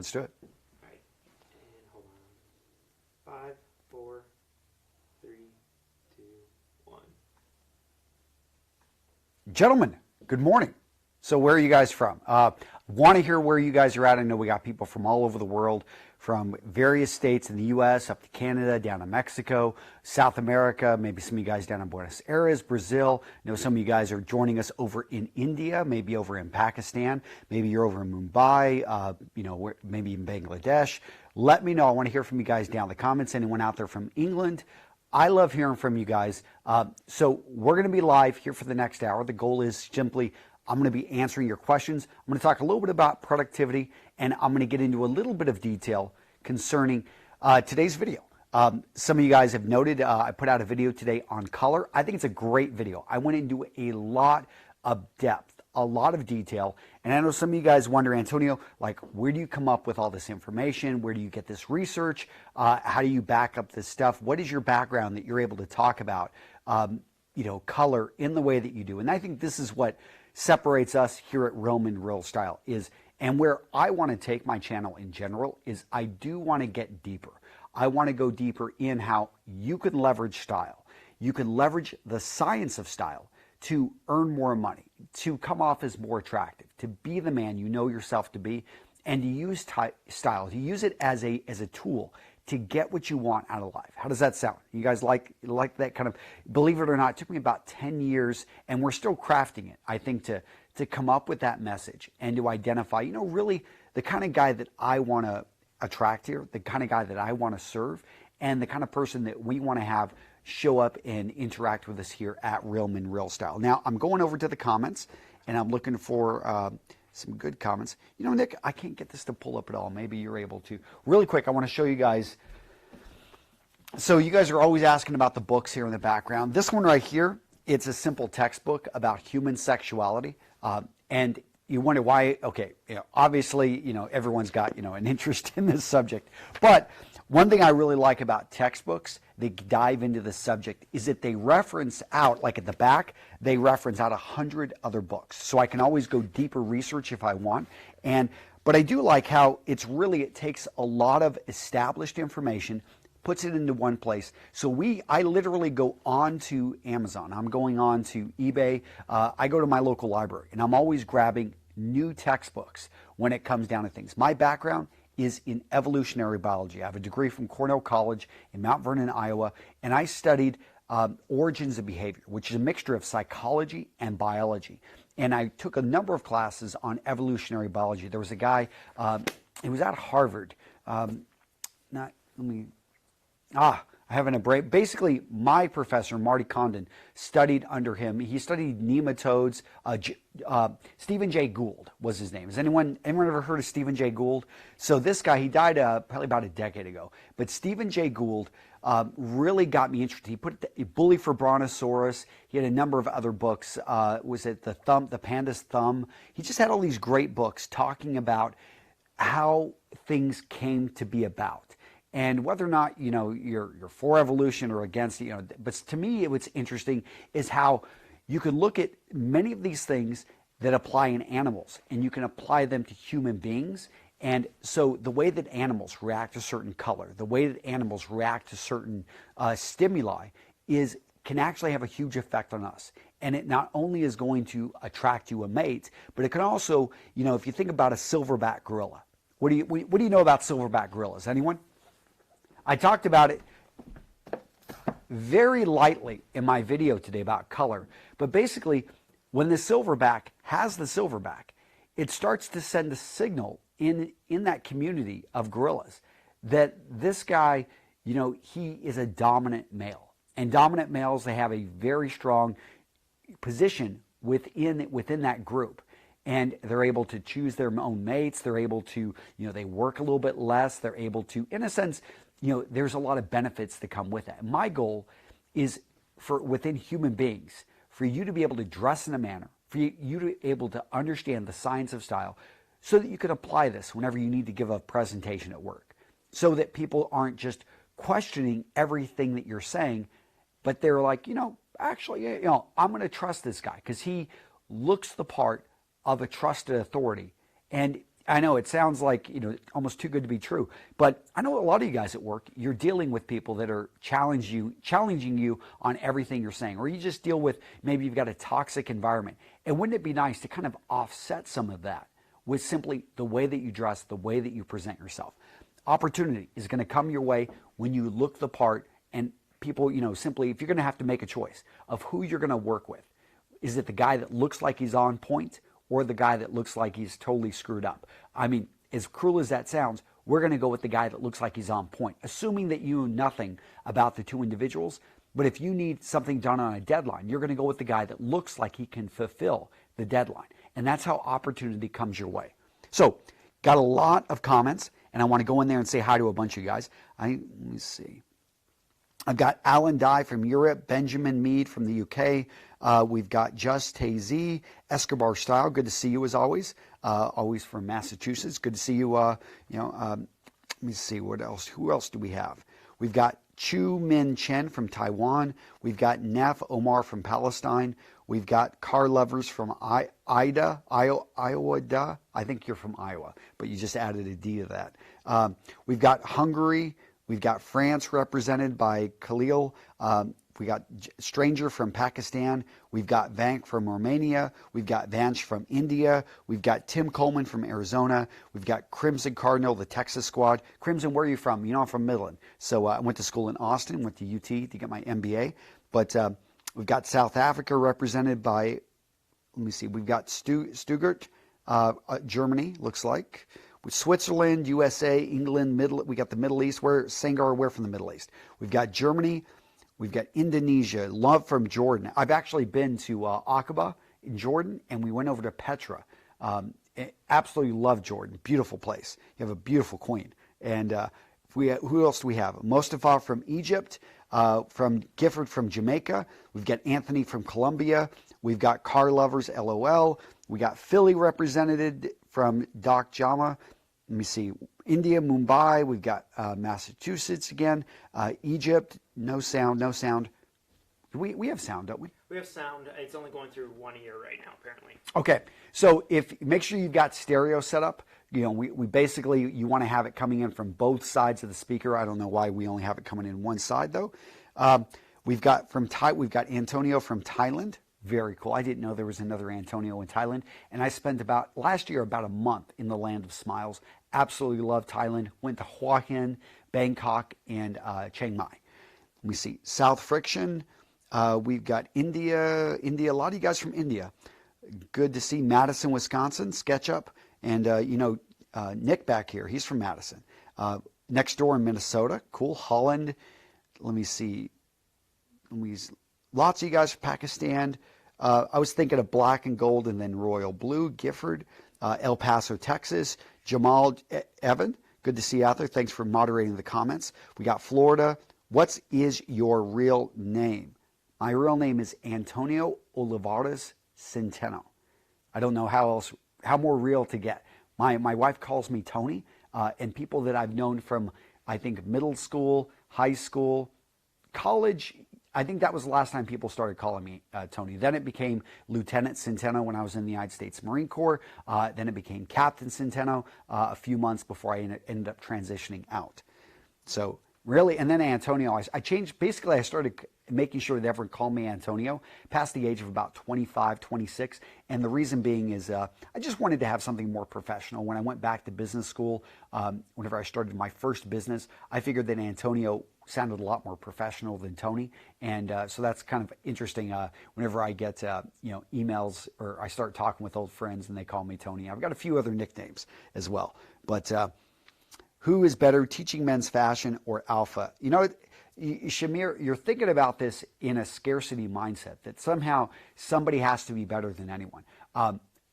Let's do it. All right. And hold on. 5, 4, 3, 2, 1. Gentlemen, good morning. So where are you guys from? Want to hear where you guys are at. I know we got people from all over the world, from various states in the U.S. up to Canada, down to Mexico, South America, maybe some of you guys down in Buenos Aires, Brazil. I know some of you guys are joining us over in India, maybe over in Pakistan, maybe you're over in Mumbai, maybe in Bangladesh. Let me know. I want to hear from you guys down in the comments. Anyone out there from England? I love hearing from you guys. So we're going to be live here for the next hour. The goal is simply I'm going to be answering your questions. I'm going to talk a little bit about productivity, and I'm going to get into a little bit of detail concerning today's video. Some of you guys have noted I put out a video today on color. I think it's a great video. I went into a lot of depth, a lot of detail, and I know some of you guys wonder, Antonio, like, where do you come up with all this information? Where do you get this research? How do you back up this stuff? What is your background that you're able to talk about, color in the way that you do? And I think this is what separates us here at Realm and Real Style and where I want to take my channel in general is I do want to get deeper. I want to go deeper in how you can leverage style. You can leverage the science of style to earn more money, to come off as more attractive, to be the man you know yourself to be, and to use style, to use it as a tool to get what you want out of life. How does that sound? You guys like that kind of, believe it or not, it took me about 10 years, and we're still crafting it, I think, to come up with that message and to identify, really the kind of guy that I want to attract here, the kind of guy that I want to serve, and the kind of person that we want to have show up and interact with us here at Realm and Real Style. Now, I'm going over to the comments, and I'm looking for some good comments. Nick, I can't get this to pull up at all. Maybe you're able to. Really quick, I want to show you guys. So you guys are always asking about the books here in the background. This one right here, it's a simple textbook about human sexuality. And you wonder why, okay, obviously, everyone's got, an interest in this subject. But one thing I really like about textbooks that dive into the subject is that they reference out, like at the back, they reference out 100 other books. So I can always go deeper research if I want. But I do like how it takes a lot of established information, puts it into one place. So I literally go on to Amazon. I'm going on to eBay. I go to my local library, and I'm always grabbing new textbooks when it comes down to things. My background is in evolutionary biology. I have a degree from Cornell College in Mount Vernon, Iowa, and I studied origins of behavior, which is a mixture of psychology and biology. And I took a number of classes on evolutionary biology. There was a guy, he was at Harvard. Having a break. Basically, my professor, Marty Condon, studied under him. He studied nematodes. Stephen Jay Gould was his name. Has anyone ever heard of Stephen Jay Gould? So this guy, he died probably about a decade ago. But Stephen Jay Gould really got me interested. He put Bully for Brontosaurus. He had a number of other books. Was it The Panda's Thumb? He just had all these great books talking about how things came to be about. And whether or not, you're for evolution or against it, but to me, what's interesting is how you can look at many of these things that apply in animals, and you can apply them to human beings. And so the way that animals react to certain color, the way that animals react to certain stimuli can actually have a huge effect on us. And it not only is going to attract you a mate, but it can also, if you think about a silverback gorilla, what do you know about silverback gorillas? Anyone? I talked about it very lightly in my video today about color, but basically when the silverback has the silverback, it starts to send a signal in that community of gorillas that this guy, he is a dominant male. And dominant males, they have a very strong position within that group. And they're able to choose their own mates. They're able to, they work a little bit less. They're able to, in a sense, there's a lot of benefits that come with that. My goal is within human beings, for you to be able to dress in a manner, for you to be able to understand the science of style so that you can apply this whenever you need to give a presentation at work. So that people aren't just questioning everything that you're saying, but they're like, actually, I'm going to trust this guy because he looks the part of a trusted authority. And I know it sounds like, almost too good to be true, but I know a lot of you guys at work, you're dealing with people that are challenging you on everything you're saying, or you just deal with, maybe you've got a toxic environment. And wouldn't it be nice to kind of offset some of that with simply the way that you dress, the way that you present yourself? Opportunity is going to come your way when you look the part, and people, simply, if you're going to have to make a choice of who you're going to work with, is it the guy that looks like he's on point, or the guy that looks like he's totally screwed up? I mean, as cruel as that sounds, we're going to go with the guy that looks like he's on point, assuming that you know nothing about the two individuals. But if you need something done on a deadline, you're going to go with the guy that looks like he can fulfill the deadline. And that's how opportunity comes your way. So, got a lot of comments, and I want to go in there and say hi to a bunch of you guys. Let me see. I've got Alan Dye from Europe, Benjamin Mead from the UK. We've got Just Hazy, Escobar Style. Good to see you as always. Always from Massachusetts. Good to see you. Let me see what else. Who else do we have? We've got Chu Min Chen from Taiwan. We've got Nef Omar from Palestine. We've got Car Lovers from Iowa. I think you're from Iowa, but you just added a D to that. We've got Hungary. We've got France represented by Khalil. We got Stranger from Pakistan. We've got Vank from Romania. We've got Vanch from India. We've got Tim Coleman from Arizona. We've got Crimson Cardinal, the Texas squad. Crimson, where are you from? I'm from Midland. So I went to school in Austin, went to UT to get my MBA. But we've got South Africa represented by, let me see, we've got Stuttgart, Germany, looks like. With Switzerland, USA, England, we got the Middle East. Sangar, we're from the Middle East. We've got Germany. We've got Indonesia. Love from Jordan. I've actually been to Aqaba in Jordan, and we went over to Petra. Absolutely love Jordan. Beautiful place. You have a beautiful queen. And who else do we have? Mustafa from Egypt. From Gifford from Jamaica. We've got Anthony from Colombia. We've got Car Lovers, LOL. We got Philly represented from Doc Jama. Let me see. India, Mumbai. We've got Massachusetts again. Egypt. No sound. No sound. We have sound, don't we? We have sound. It's only going through one ear right now, apparently. Okay. So make sure you've got stereo set up. We basically, you want to have it coming in from both sides of the speaker. I don't know why we only have it coming in one side though. We've got Antonio from Thailand. Very cool. I didn't know there was another Antonio in Thailand. And I spent last year about a month in the land of smiles. Absolutely love Thailand. Went to Hua Hin, Bangkok, and Chiang Mai. Let me see. South Friction. We've got India. A lot of you guys from India. Good to see Madison, Wisconsin. SketchUp. And, Nick back here. He's from Madison. Next door in Minnesota. Cool. Holland. Let me see. Lots of you guys from Pakistan. I was thinking of black and gold and then royal blue. Gifford, El Paso, Texas. Jamal Evan, good to see you out there. Thanks for moderating the comments. We got Florida. What is your real name? My real name is Antonio Olivares Centeno. I don't know how more real to get. My wife calls me Tony, and people that I've known from, I think, middle school, high school, college, I think that was the last time people started calling me Tony. Then it became Lieutenant Centeno when I was in the United States Marine Corps. Then it became Captain Centeno a few months before I ended up transitioning out. So really, and then Antonio, I changed, basically I started making sure that everyone called me Antonio past the age of about 25, 26. And the reason being is I just wanted to have something more professional. When I went back to business school, whenever I started my first business, I figured that Antonio sounded a lot more professional than Tony. And so that's kind of interesting. Whenever I get emails or I start talking with old friends and they call me Tony, I've got a few other nicknames as well. But who is better, teaching men's fashion or alpha? Shamir, you're thinking about this in a scarcity mindset, that somehow somebody has to be better than anyone.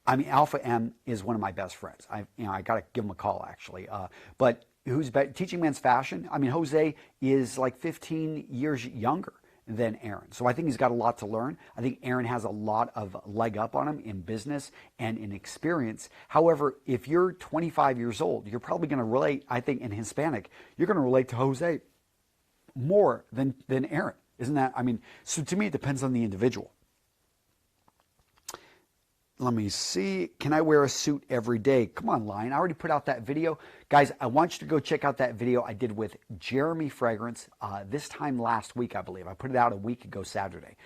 Alpha M is one of my best friends. I got to give him a call actually. But who's teaching men's fashion? Jose is like 15 years younger than Aaron. So I think he's got a lot to learn. I think Aaron has a lot of leg up on him in business and in experience. However, if you're 25 years old, you're probably going to relate, I think in Hispanic, you're going to relate to Jose more than Aaron. Isn't that? So to me, it depends on the individual. let me see. Can I wear a suit every day? Come on, Lion. I already put out that video. Guys, I want you to go check out that video I did with Jeremy Fragrance this time last week, I believe. I put it out a week ago Saturday.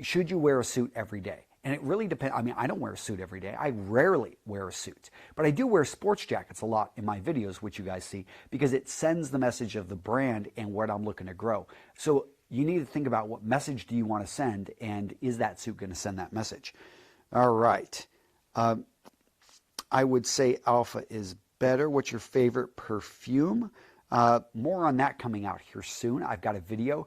Should you wear a suit every day? And it really depends. I mean, I don't wear a suit every day. I rarely wear a suit. But I do wear sports jackets a lot in my videos, which you guys see, because it sends the message of the brand and what I'm looking to grow. So you need to think about what message do you want to send, and is that suit going to send that message? All right. I would say Alpha is better. What's your favorite perfume? More on that coming out here soon. I've got a video,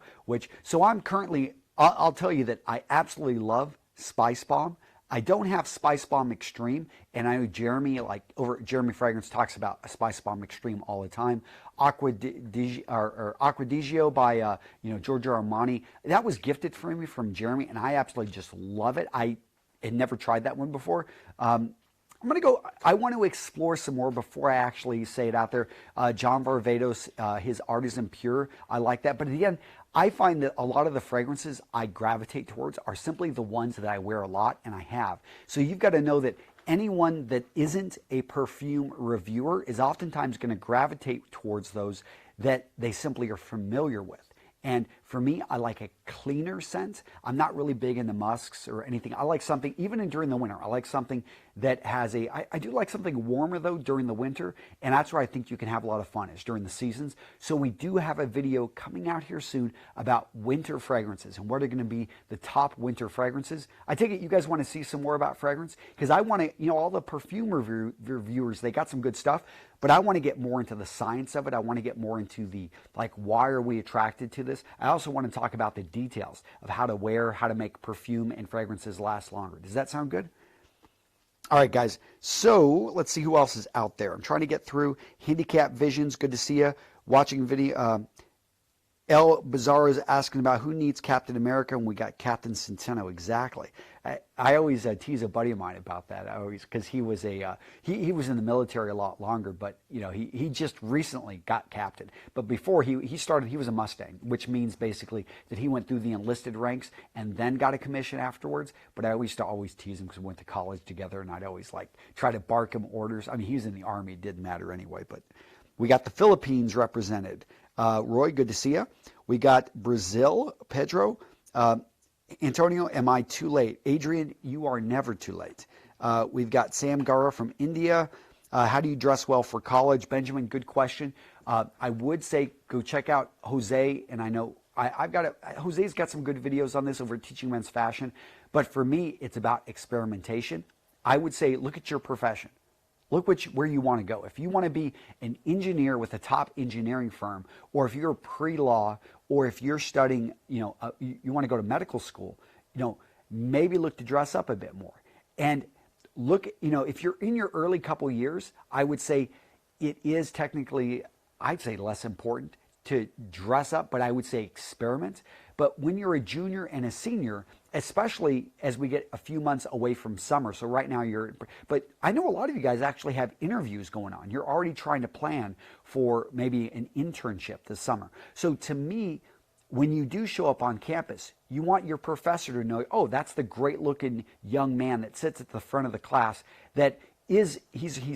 so I'm currently, I'll tell you that I absolutely love Spice Bomb. I don't have Spice Bomb Extreme, and I know Jeremy, like over at Jeremy Fragrance, talks about a Spice Bomb Extreme all the time. Aqua di Gio by Giorgio Armani. That was gifted for me from Jeremy, and I absolutely just love it. I had never tried that one before. I'm going to go, I want to explore some more before I actually say it out there. John Varvatos, his Artisan Pure, I like that. But again, I find that a lot of the fragrances I gravitate towards are simply the ones that I wear a lot and I have. So you've got to know that anyone that isn't a perfume reviewer is oftentimes going to gravitate towards those that they simply are familiar with. And for me, I like a cleaner scent. I'm not really big into musks or anything. I like something, even during the winter, I like something that has I do like something warmer though during the winter. And that's where I think you can have a lot of fun, is during the seasons. So we do have a video coming out here soon about winter fragrances and what are going to be the top winter fragrances. I take it you guys want to see some more about fragrance, because I want to, all the perfume reviewers, they got some good stuff. But I want to get more into the science of it. I want to get more into the, why are we attracted to this? I also want to talk about the details of how to wear, how to make perfume and fragrances last longer. Does that sound good? All right, guys. So let's see who else is out there. I'm trying to get through. Handicap Visions, good to see you. Watching video. El Bizarro is asking about who needs Captain America, and we got Captain Centeno. Exactly. I always tease a buddy of mine about that. Because he was he was in the military a lot longer, but he just recently got captain. But before he started, he was a Mustang, which means basically that he went through the enlisted ranks and then got a commission afterwards. But I used to always tease him because we went to college together, and I'd always try to bark him orders. I mean, he was in the Army, it didn't matter anyway. But we got the Philippines represented. Roy, good to see you. We got Brazil, Pedro. Antonio, am I too late? Adrian, you are never too late. We've got Sam Gara from India. How do you dress well for college? Benjamin, good question. I would say go check out Jose, and I know Jose's got some good videos on this over at Teaching Men's Fashion. But for me, it's about experimentation. I would say look at your profession. Look where you want to go. If you want to be an engineer with a top engineering firm, or if you're pre-law, or if you're studying, you want to go to medical school, maybe look to dress up a bit more. And look, if you're in your early couple years, I would say it is technically, I'd say less important to dress up, but I would say experiment. But when you're a junior and a senior, especially as we get a few months away from summer, so right now but I know a lot of you guys actually have interviews going on. You're already trying to plan for maybe an internship this summer. So to me, when you do show up on campus, you want your professor to know, oh, that's the great looking young man that sits at the front of the class that he's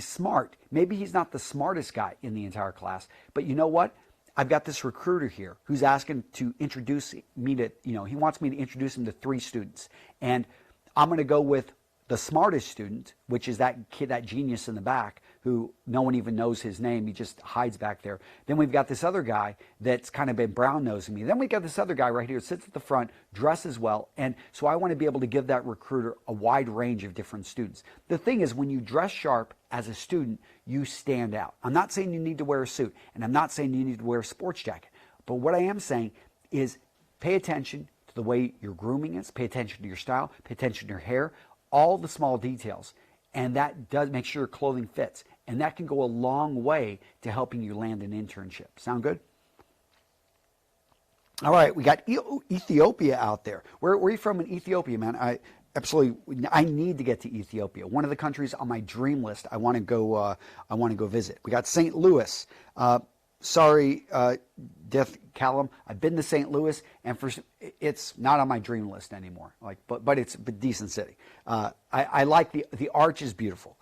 smart. Maybe he's not the smartest guy in the entire class, but you know what? I've got this recruiter here who's asking to introduce me to, he wants me to introduce him to 3 students. And I'm going to go with the smartest student, which is that kid, that genius in the back, who no one even knows his name. He just hides back there. Then we've got this other guy that's kind of been brown-nosing me. Then we've got this other guy right here, sits at the front, dresses well. And so I want to be able to give that recruiter a wide range of different students. The thing is, when you dress sharp as a student, you stand out. I'm not saying you need to wear a suit, and I'm not saying you need to wear a sports jacket. But what I am saying is pay attention to the way your grooming is, pay attention to your style, pay attention to your hair, all the small details. And that does make sure your clothing fits. And that can go a long way to helping you land an internship. Sound good? All right, we got Ethiopia out there. Where are you from in Ethiopia, man? I need to get to Ethiopia. One of the countries on my dream list I want to go visit. We got St. Louis. sorry, Death Callum. I've been to St. Louis, and it's not on my dream list anymore. Like, but it's a decent city. I like the arch is beautiful.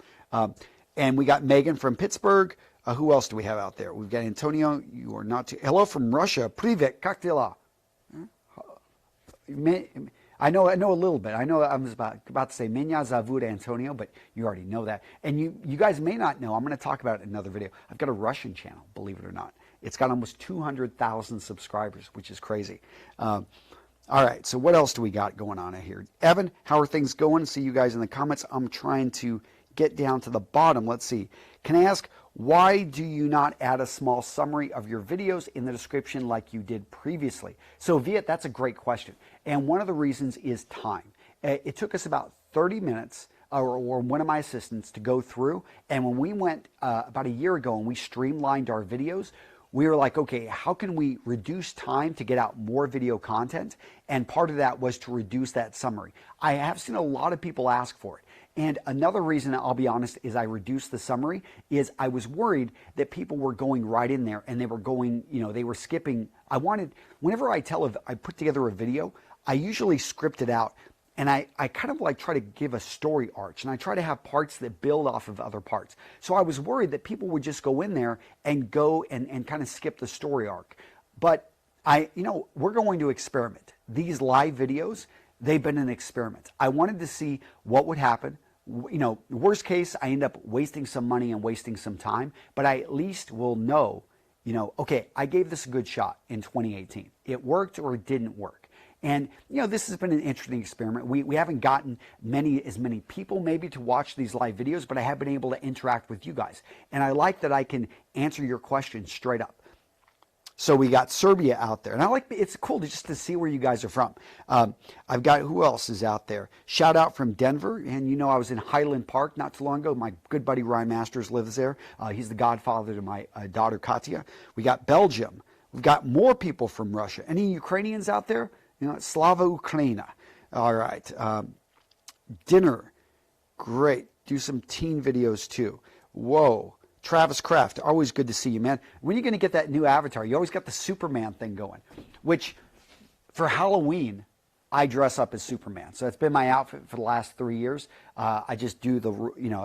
And we got Megan from Pittsburgh. Who else do we have out there? We've got Antonio. You are not too. Hello from Russia. Privet, как дела? I know a little bit. I know I was about to say Меня зовут Antonio, but you already know that. And you guys may not know. I'm going to talk about it in another video. I've got a Russian channel, believe it or not. It's got almost 200,000 subscribers, which is crazy. All right, so what else do we got going on here? Evan, how are things going? See you guys in the comments. I'm trying to get down to the bottom. Let's see. Can I ask, why do you not add a small summary of your videos in the description like you did previously? So Viet, that's a great question. And one of the reasons is time. It took us about 30 minutes or one of my assistants to go through. And when we went about a year ago and we streamlined our videos, we were like, okay, how can we reduce time to get out more video content? And part of that was to reduce that summary. I have seen a lot of people ask for it. And another reason, I'll be honest, is I reduced the summary is I was worried that people were going right in there and they were going, they were skipping. Whenever I put together a video, I usually script it out. And I kind of like try to give a story arch, and I try to have parts that build off of other parts. So I was worried that people would just go in there and go and kind of skip the story arc. But we're going to experiment. These live videos, they've been an experiment. I wanted to see what would happen. Worst case, I end up wasting some money and wasting some time, but I at least will know, okay, I gave this a good shot in 2018. It worked or it didn't work. And, this has been an interesting experiment. We haven't gotten as many people maybe to watch these live videos, but I have been able to interact with you guys. And I like that I can answer your questions straight up. So we got Serbia out there. And it's cool just to see where you guys are from. I've got, who else is out there? Shout out from Denver. And I was in Highland Park not too long ago. My good buddy Ryan Masters lives there. He's the godfather to my daughter Katya. We got Belgium. We've got more people from Russia. Any Ukrainians out there? Slava Ukraina. All right. Dinner. Great. Do some teen videos too. Whoa. Travis Kraft. Always good to see you, man. When are you going to get that new avatar? You always got the Superman thing going, which for Halloween, I dress up as Superman. So it's been my outfit for the last 3 years. I just do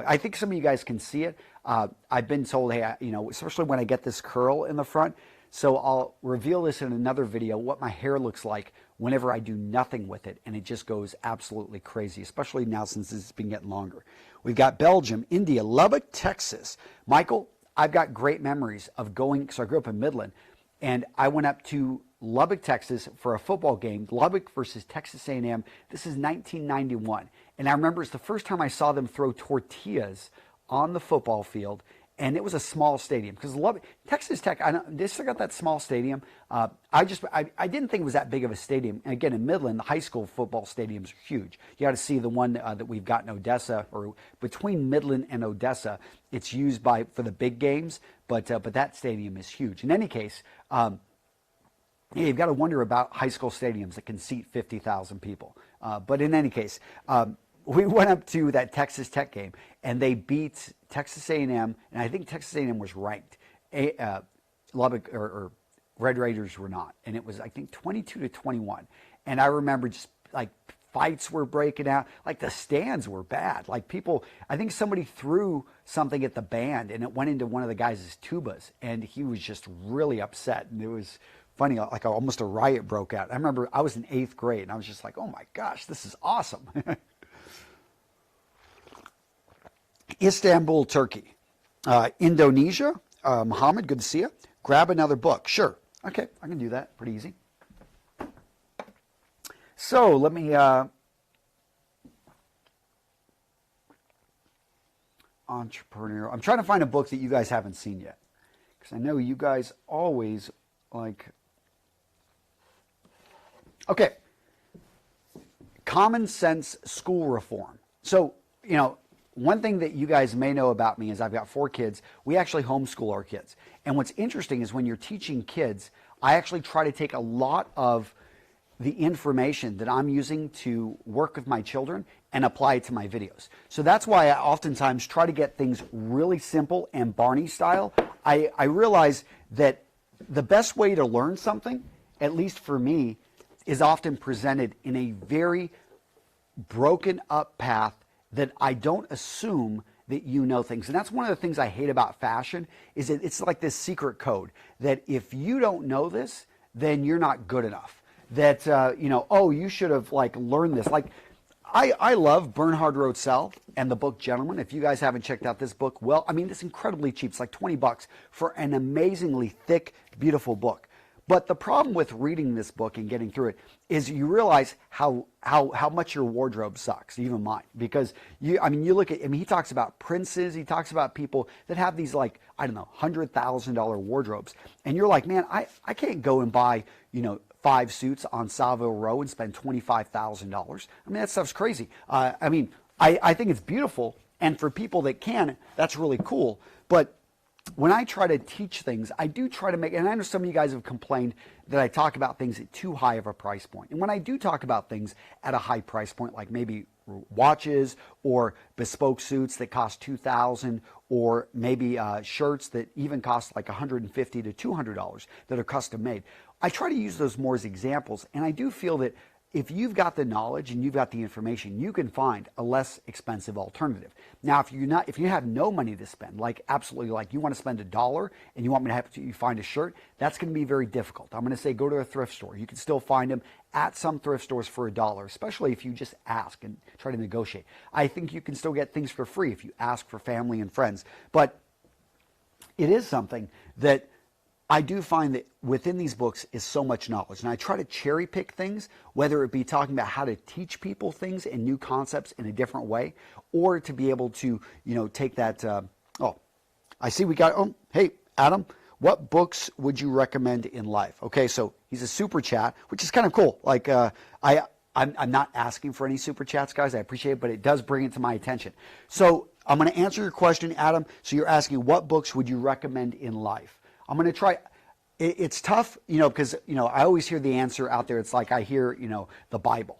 I think some of you guys can see it. I've been told, hey, especially when I get this curl in the front. So I'll reveal this in another video, what my hair looks like whenever I do nothing with it, and it just goes absolutely crazy, especially now since it's been getting longer. We've got Belgium, India, Lubbock, Texas. Michael, I've got great memories of going, so I grew up in Midland, and I went up to Lubbock, Texas for a football game, Lubbock versus Texas A&M. This is 1991, and I remember it's the first time I saw them throw tortillas on the football field. And it was a small stadium because Texas Tech, they still got that small stadium. I didn't think it was that big of a stadium. And again, in Midland, the high school football stadiums are huge. You got to see the one that we've got in Odessa, or between Midland and Odessa. It's used for the big games, but that stadium is huge. In any case, you've got to wonder about high school stadiums that can seat 50,000 people. But in any case, we went up to that Texas Tech game, and they beat Texas A&M, and I think Texas A&M was ranked. Lubbock or Red Raiders were not, and it was, I think, 22-21. And I remember just like fights were breaking out, like the stands were bad. Like people, I think somebody threw something at the band, and it went into one of the guys' tubas, and he was just really upset. And it was funny, like almost a riot broke out. I remember I was in 8th grade, and I was just like, oh my gosh, this is awesome. Istanbul, Turkey. Indonesia. Mohammed, good to see you. Grab another book. Sure. Okay, I can do that. Pretty easy. So let me... entrepreneur. I'm trying to find a book that you guys haven't seen yet. Because I know you guys always like... Okay. Common Sense School Reform. So, one thing that you guys may know about me is I've got 4 kids. We actually homeschool our kids. And what's interesting is when you're teaching kids, I actually try to take a lot of the information that I'm using to work with my children and apply it to my videos. So that's why I oftentimes try to get things really simple and Barney style. I realize that the best way to learn something, at least for me, is often presented in a very broken up path that I don't assume that you know things. And that's one of the things I hate about fashion, is that it's like this secret code that if you don't know this, then you're not good enough. That, oh, you should have like learned this. Like, I love Bernhard Rosell and the book Gentleman. If you guys haven't checked out this book, well, I mean, it's incredibly cheap. It's like $20 for an amazingly thick, beautiful book. But the problem with reading this book and getting through it is you realize how much your wardrobe sucks, even mine. Because you look at, he talks about princes, he talks about people that have these like, I don't know, $100,000 wardrobes. And you're like, man, I can't go and buy, 5 suits on Savile Row and spend $25,000. I mean, that stuff's crazy. I think it's beautiful. And for people that can, that's really cool. But when I try to teach things, I do try to make, and I know some of you guys have complained that I talk about things at too high of a price point. And when I do talk about things at a high price point, like maybe watches or bespoke suits that cost $2,000, or maybe shirts that even cost like $150 to $200 that are custom made, I try to use those more as examples. And I do feel that if you've got the knowledge and you've got the information, you can find a less expensive alternative. Now, if you have no money to spend, like absolutely, like you want to spend $1 and you want me to have to find a shirt, that's going to be very difficult. I'm going to say go to a thrift store. You can still find them at some thrift stores for $1, especially if you just ask and try to negotiate. I think you can still get things for free if you ask for family and friends. But it is something that I do find that within these books is so much knowledge. And I try to cherry pick things, whether it be talking about how to teach people things and new concepts in a different way, or to be able to, take that, I see we got, hey, Adam, what books would you recommend in life? Okay, so he's a super chat, which is kind of cool. Like, I'm not asking for any super chats, guys. I appreciate it, but it does bring it to my attention. So I'm going to answer your question, Adam. So you're asking, what books would you recommend in life? I'm going to try. It's tough, because, I always hear the answer out there. It's like I hear, the Bible.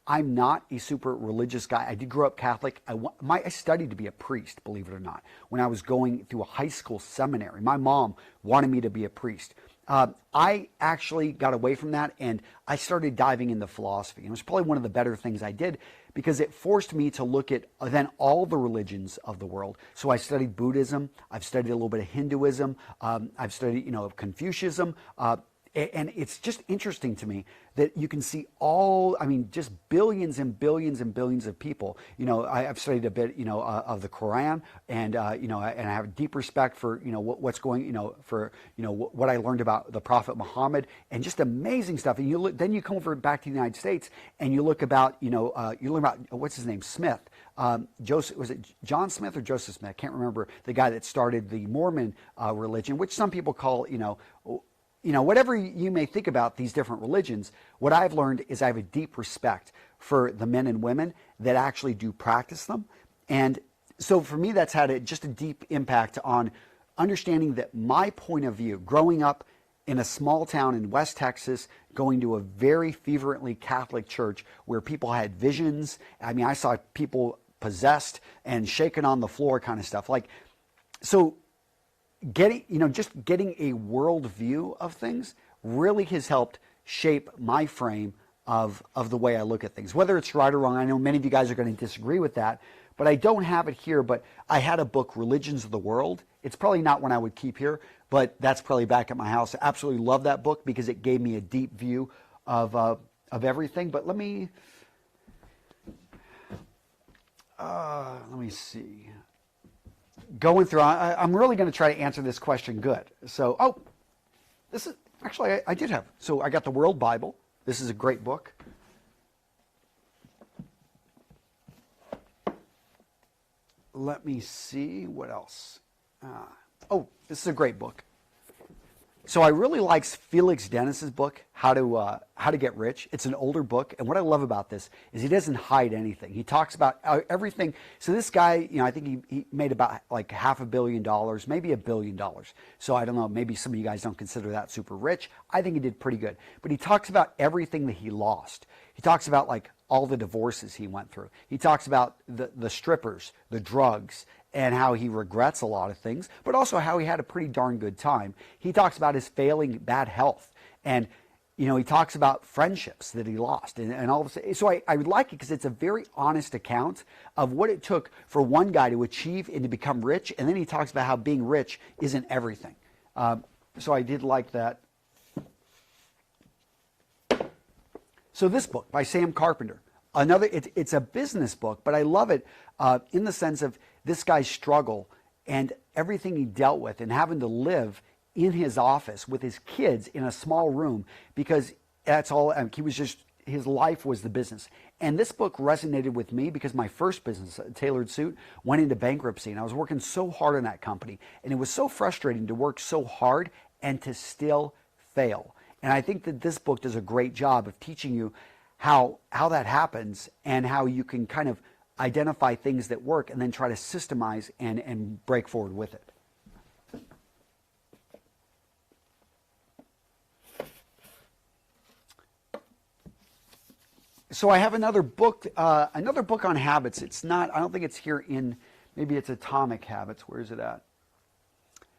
I'm not a super religious guy. I did grow up Catholic. I studied to be a priest, believe it or not. When I was going through a high school seminary, my mom wanted me to be a priest. I actually got away from that, and I started diving into philosophy. And it was probably one of the better things I did, because it forced me to look at then all the religions of the world. So I studied Buddhism. I've studied a little bit of Hinduism. I've studied, Confucianism. And it's just interesting to me that you can see just billions and billions and billions of people. I've studied a bit, of the Quran, and and I have deep respect for, what's going, what I learned about the Prophet Muhammad, and just amazing stuff. And then you come over back to the United States, and you look about, you learn about what's his name, Smith. Joseph, was it John Smith or Joseph Smith? I can't remember, the guy that started the Mormon religion, which some people call, whatever you may think about these different religions, what I've learned is I have a deep respect for the men and women that actually do practice them. And so for me, that's had just a deep impact on understanding that my point of view, growing up in a small town in West Texas, going to a very fervently Catholic church where people had visions. I saw people possessed and shaken on the floor kind of stuff. Getting a world view of things really has helped shape my frame of the way I look at things. Whether it's right or wrong, I know many of you guys are going to disagree with that, but I don't have it here. But I had a book, Religions of the World. It's probably not one I would keep here, but that's probably back at my house. I absolutely love that book because it gave me a deep view of everything. But let me see. Going through, I'm really going to try to answer this question good. So, this is, actually, I did have, so I got the World Bible. This is a great book. Let me see, what else? This is a great book. So I really like Felix Dennis's book, How to Get Rich. It's an older book, and what I love about this is he doesn't hide anything. He talks about everything. So this guy, I think he made about like $500 million, maybe $1 billion. So I don't know, maybe some of you guys don't consider that super rich. I think he did pretty good. But he talks about everything that he lost. He talks about like all the divorces he went through. He talks about the strippers, the drugs, and how he regrets a lot of things, but also how he had a pretty darn good time. He talks about his failing bad health, and he talks about friendships that he lost and all of this. So I would like it because it's a very honest account of what it took for one guy to achieve and to become rich, and then he talks about how being rich isn't everything. So I did like that. So this book by Sam Carpenter, it's a business book, but I love it in the sense of this guy's struggle and everything he dealt with and having to live in his office with his kids in a small room because that's all, his life was the business. And this book resonated with me because my first business, a tailored suit, went into bankruptcy, and I was working so hard on that company, and it was so frustrating to work so hard and to still fail. And I think that this book does a great job of teaching you how that happens and how you can kind of identify things that work and then try to systemize and break forward with it. So I have another book on habits. It's not, I don't think it's here in, maybe it's Atomic Habits. Where is it at?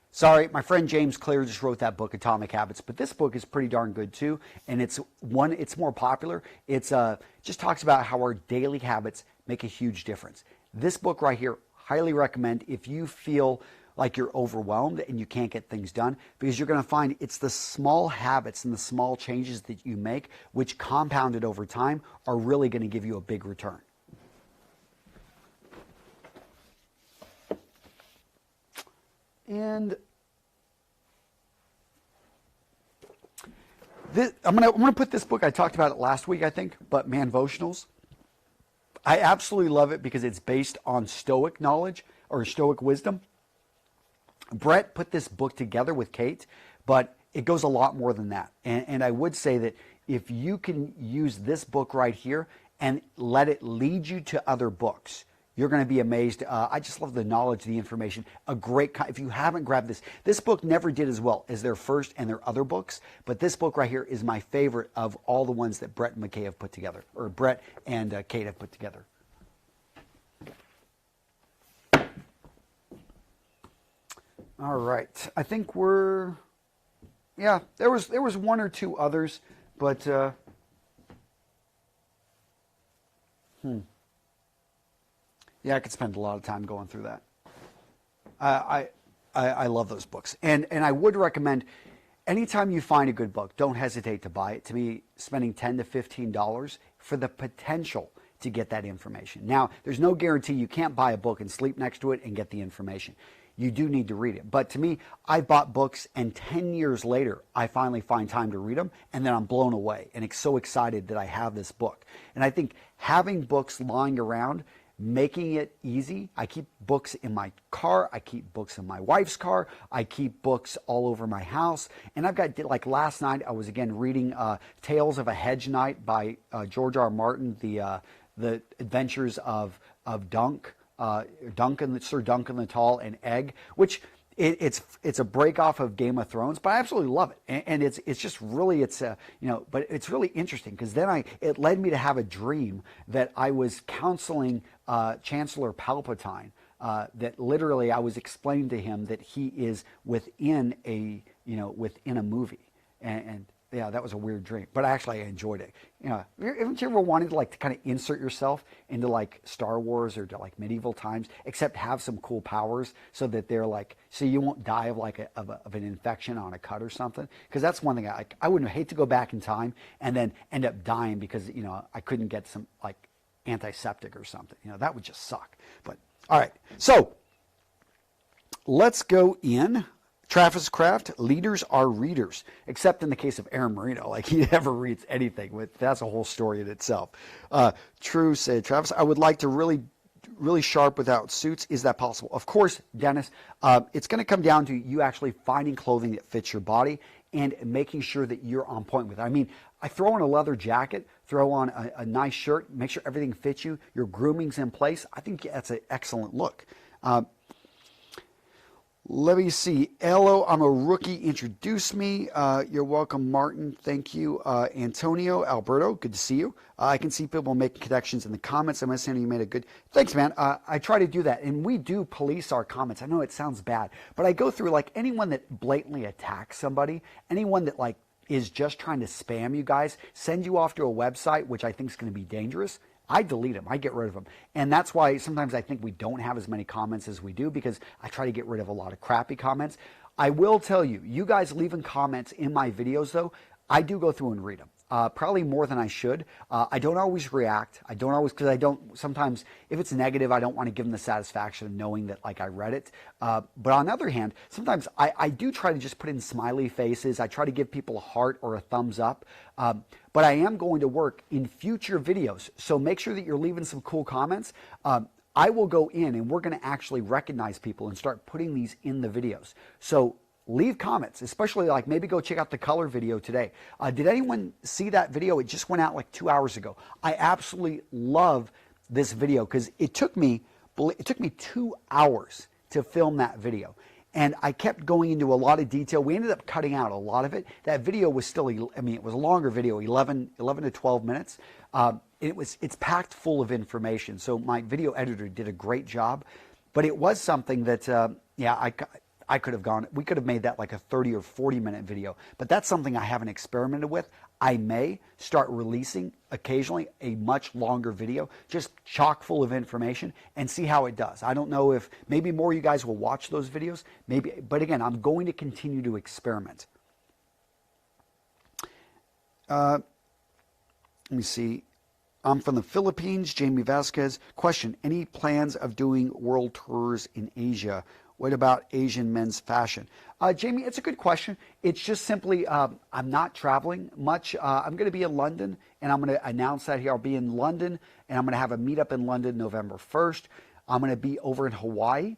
Sorry, my friend James Clear just wrote that book, Atomic Habits, but this book is pretty darn good too, and it's more popular. It's just talks about how our daily habits make a huge difference. This book right here, highly recommend if you feel like you're overwhelmed and you can't get things done, because you're going to find it's the small habits and the small changes that you make, which compounded over time are really going to give you a big return. And I'm gonna put this book, I talked about it last week, I think, but Manvotionals. I absolutely love it because it's based on Stoic knowledge or Stoic wisdom. Brett put this book together with Kate, but it goes a lot more than that. And I would say that if you can use this book right here and let it lead you to other books, you're going to be amazed. I just love the knowledge, the information. If you haven't grabbed this book never did as well as their first and their other books, but this book right here is my favorite of all the ones that Brett and McKay have put together, or Brett and Kate have put together. All right, I think there was one or two others, but yeah, I could spend a lot of time going through that. I love those books, and I would recommend anytime you find a good book, don't hesitate to buy it. To me, spending $10 to $15 for the potential to get that information. Now, there's no guarantee you can't buy a book and sleep next to it and get the information. You do need to read it. But to me, I bought books, and 10 years later, I finally find time to read them, and then I'm blown away and so excited that I have this book. And I think having books lying around, making it easy. I keep books in my car. I keep books in my wife's car. I keep books all over my house. And I've got, like last night, I was again reading Tales of a Hedge Knight by George R. R. Martin, the Adventures of Sir Duncan the Tall and Egg, which it's a break off of Game of Thrones, but I absolutely love it, and it's just really but it's really interesting because then it led me to have a dream that I was counseling Chancellor Palpatine, that literally I was explaining to him that he is within a movie, and yeah, that was a weird dream, but actually I enjoyed it. Haven't you ever wanted to kind of insert yourself into like Star Wars or to like medieval times, except have some cool powers so that they're so you won't die of an infection on a cut or something? Because that's one thing I wouldn't hate to go back in time and then end up dying because I couldn't get some antiseptic or something. That would just suck. But all right, so let's go in. Travis Kraft, leaders are readers, except in the case of Aaron Marino, he never reads anything. That's a whole story in itself. True said, Travis, I would like to really sharp without suits. Is that possible? Of course, Dennis. It's going to come down to you actually finding clothing that fits your body and making sure that you're on point with it. I mean, I throw on a leather jacket, throw on a nice shirt, make sure everything fits you, your grooming's in place. I think that's an excellent look. Let me see. Hello, I'm a rookie. Introduce me. You're welcome, Martin. Thank you. Antonio, Alberto, good to see you. I can see people making connections in the comments. I'm assuming you made a good... Thanks, man. I try to do that, and we do police our comments. I know it sounds bad, but I go through, like, anyone that blatantly attacks somebody, anyone that, like, is just trying to spam you guys, send you off to a website, which I think is going to be dangerous. I delete them. I get rid of them. And that's why sometimes I think we don't have as many comments as we do, because I try to get rid of a lot of crappy comments. I will tell you, you guys leaving comments in my videos, though, I do go through and read them. Probably more than I should. I don't always react. I don't always, because I don't, sometimes if it's negative, I don't want to give them the satisfaction of knowing that, like, I read it. But on the other hand, sometimes I do try to just put in smiley faces. I try to give people a heart or a thumbs up. But I am going to work in future videos. So make sure that you're leaving some cool comments. I will go in and we're going to actually recognize people and start putting these in the videos. So leave comments, especially, like, maybe go check out the color video today. Did anyone see that video? It just went out like 2 hours ago. I absolutely love this video because it took me 2 hours to film that video. And I kept going into a lot of detail. We ended up cutting out a lot of it. That video was still, I mean, it was a longer video, 11 to 12 minutes. It's packed full of information. So my video editor did a great job. But it was something that, yeah, I could have gone, we could have made that like a 30 or 40 minute video, but that's something I haven't experimented with. I may start releasing occasionally a much longer video, just chock full of information, and see how it does. I don't know if maybe more of you guys will watch those videos, maybe, but again, I'm going to continue to experiment. Let me see. I'm from the Philippines, Jamie Vasquez. Question, any plans of doing world tours in Asia? What about Asian men's fashion? Jamie, it's a good question. It's just simply, I'm not traveling much. I'm going to be in London, and I'm going to announce that here. I'll be in London, and I'm going to have a meetup in London November 1st. I'm going to be over in Hawaii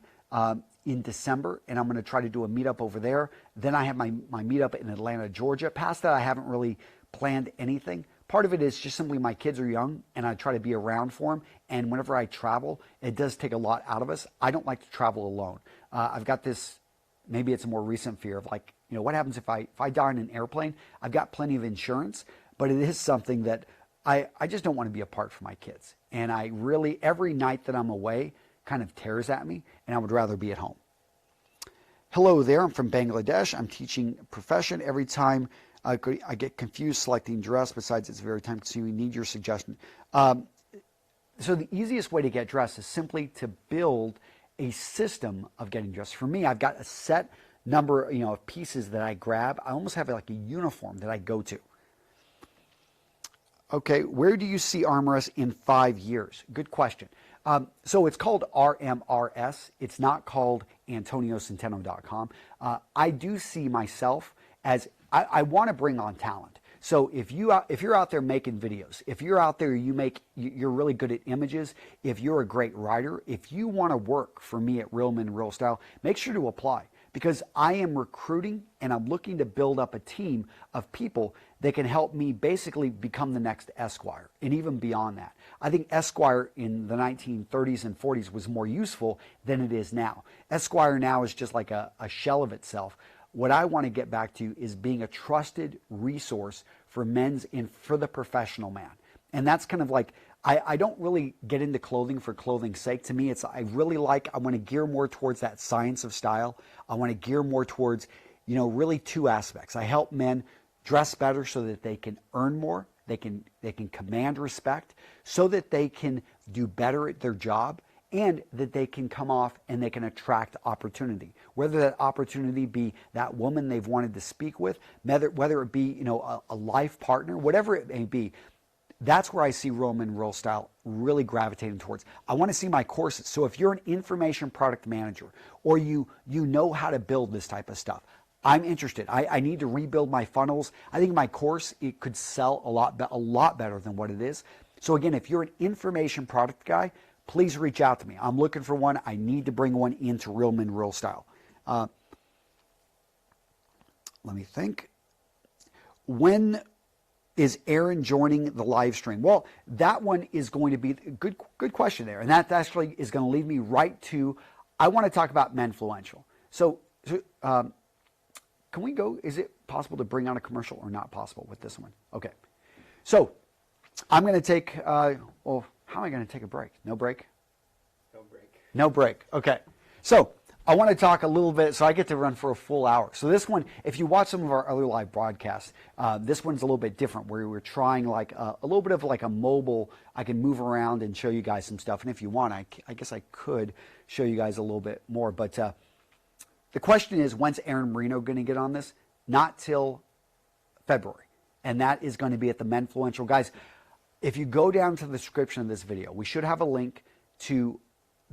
in December, and I'm going to try to do a meetup over there. Then I have my meetup in Atlanta, Georgia. Past that, I haven't really planned anything. Part of it is just simply my kids are young, and I try to be around for them. And whenever I travel, it does take a lot out of us. I don't like to travel alone. I've got this, maybe it's a more recent fear of, like, you know, what happens if I die in an airplane? I've got plenty of insurance, but it is something that I just don't want to be apart from my kids. And I really, every night that I'm away kind of tears at me, and I would rather be at home. Hello there, I'm from Bangladesh. I'm teaching profession. Every time I get confused selecting dress. Besides, it's very time consuming. Need your suggestion. So the easiest way to get dressed is simply to build a system of getting dressed. For me, I've got a set number, you know, of pieces that I grab. I almost have like a uniform that I go to. Okay, where do you see RMRS in 5 years? Good question. So it's called RMRS. It's not called AntonioCenteno.com. I do see myself as, I want to bring on talent. So if you're out there making videos, if you're out there, you're really good at images, if you're a great writer, if you want to work for me at Real Men Real Style, make sure to apply, because I am recruiting and I'm looking to build up a team of people that can help me basically become the next Esquire, and even beyond that. I think Esquire in the 1930s and 40s was more useful than it is now. Esquire now is just like a shell of itself. What I want to get back to is being a trusted resource for men's and for the professional man. And that's kind of like, I don't really get into clothing for clothing's sake. To me, I want to gear more towards that science of style. I want to gear more towards, you know, really two aspects. I help men dress better so that they can earn more, they can command respect, so that they can do better at their job, and that they can come off and they can attract opportunity. Whether that opportunity be that woman they've wanted to speak with, whether it be, you know, a life partner, whatever it may be, that's where I see Real Men Real Style really gravitating towards. I want to see my courses. So if you're an information product manager, or you know how to build this type of stuff, I'm interested. I need to rebuild my funnels. I think my course, it could sell a lot better than what it is. So again, if you're an information product guy, please reach out to me. I'm looking for one. I need to bring one into Real Men Real Style. Let me think. When is Aaron joining the live stream? Well, that one is going to be good question there. And that actually is going to lead me right to, I want to talk about Menfluential. Can we go? Is it possible to bring on a commercial or not possible with this one? Okay. So I'm going to take, well, how am I going to take a break? No break? No break. No break. Okay. So I want to talk a little bit, so I get to run for a full hour. So this one, if you watch some of our other live broadcasts, this one's a little bit different, where we're trying like a little bit of like a mobile, I can move around and show you guys some stuff. And if you want, I guess I could show you guys a little bit more. But the question is, when's Aaron Marino going to get on this? Not till February. And that is going to be at the Menfluential. Guys, if you go down to the description of this video, we should have a link to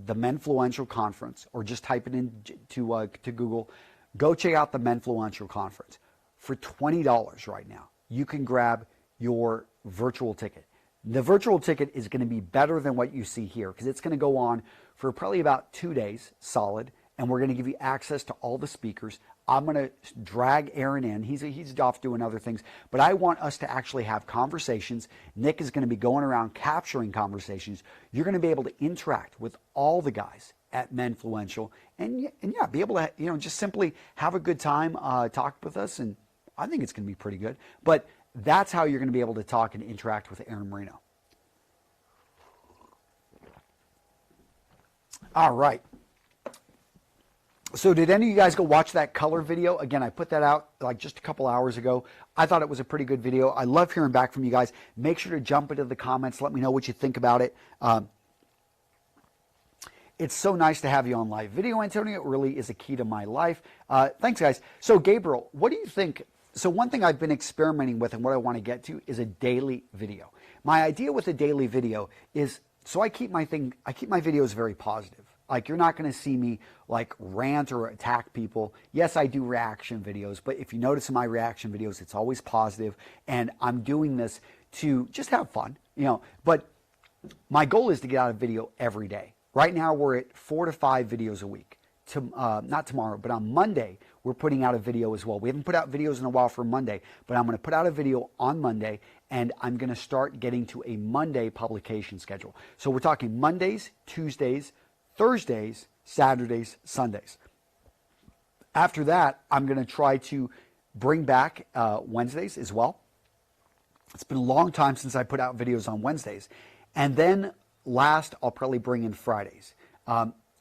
the Menfluential conference, or just type it in to Google. Go check out the Menfluential conference. For $20 right now, you can grab your virtual ticket. The virtual ticket is going to be better than what you see here, because it's going to go on for probably about 2 days solid, and we're going to give you access to all the speakers. I'm going to drag Aaron in. He's off doing other things, but I want us to actually have conversations. Nick is going to be going around capturing conversations. You're going to be able to interact with all the guys at Menfluential, and yeah, be able to just simply have a good time, talk with us, and I think it's going to be pretty good. But that's how you're going to be able to talk and interact with Aaron Marino. All right. So did any of you guys go watch that color video? Again, I put that out like just a couple hours ago. I thought it was a pretty good video. I love hearing back from you guys. Make sure to jump into the comments. Let me know what you think about it. It's so nice to have you on live video, Antonio. It really is a key to my life. Thanks, guys. So Gabriel, what do you think? So one thing I've been experimenting with and what I want to get to is a daily video. My idea with a daily video is, so I keep my videos very positive. Like, you're not going to see me like rant or attack people. Yes, I do reaction videos, but if you notice in my reaction videos, it's always positive, and I'm doing this to just have fun, But my goal is to get out a video every day. Right now, we're at 4 to 5 videos a week. Not tomorrow, but on Monday, we're putting out a video as well. We haven't put out videos in a while for Monday, but I'm going to put out a video on Monday, and I'm going to start getting to a Monday publication schedule. So we're talking Mondays, Tuesdays, Thursdays, Saturdays, Sundays. After that, I'm going to try to bring back Wednesdays as well. It's been a long time since I put out videos on Wednesdays. And then last, I'll probably bring in Fridays.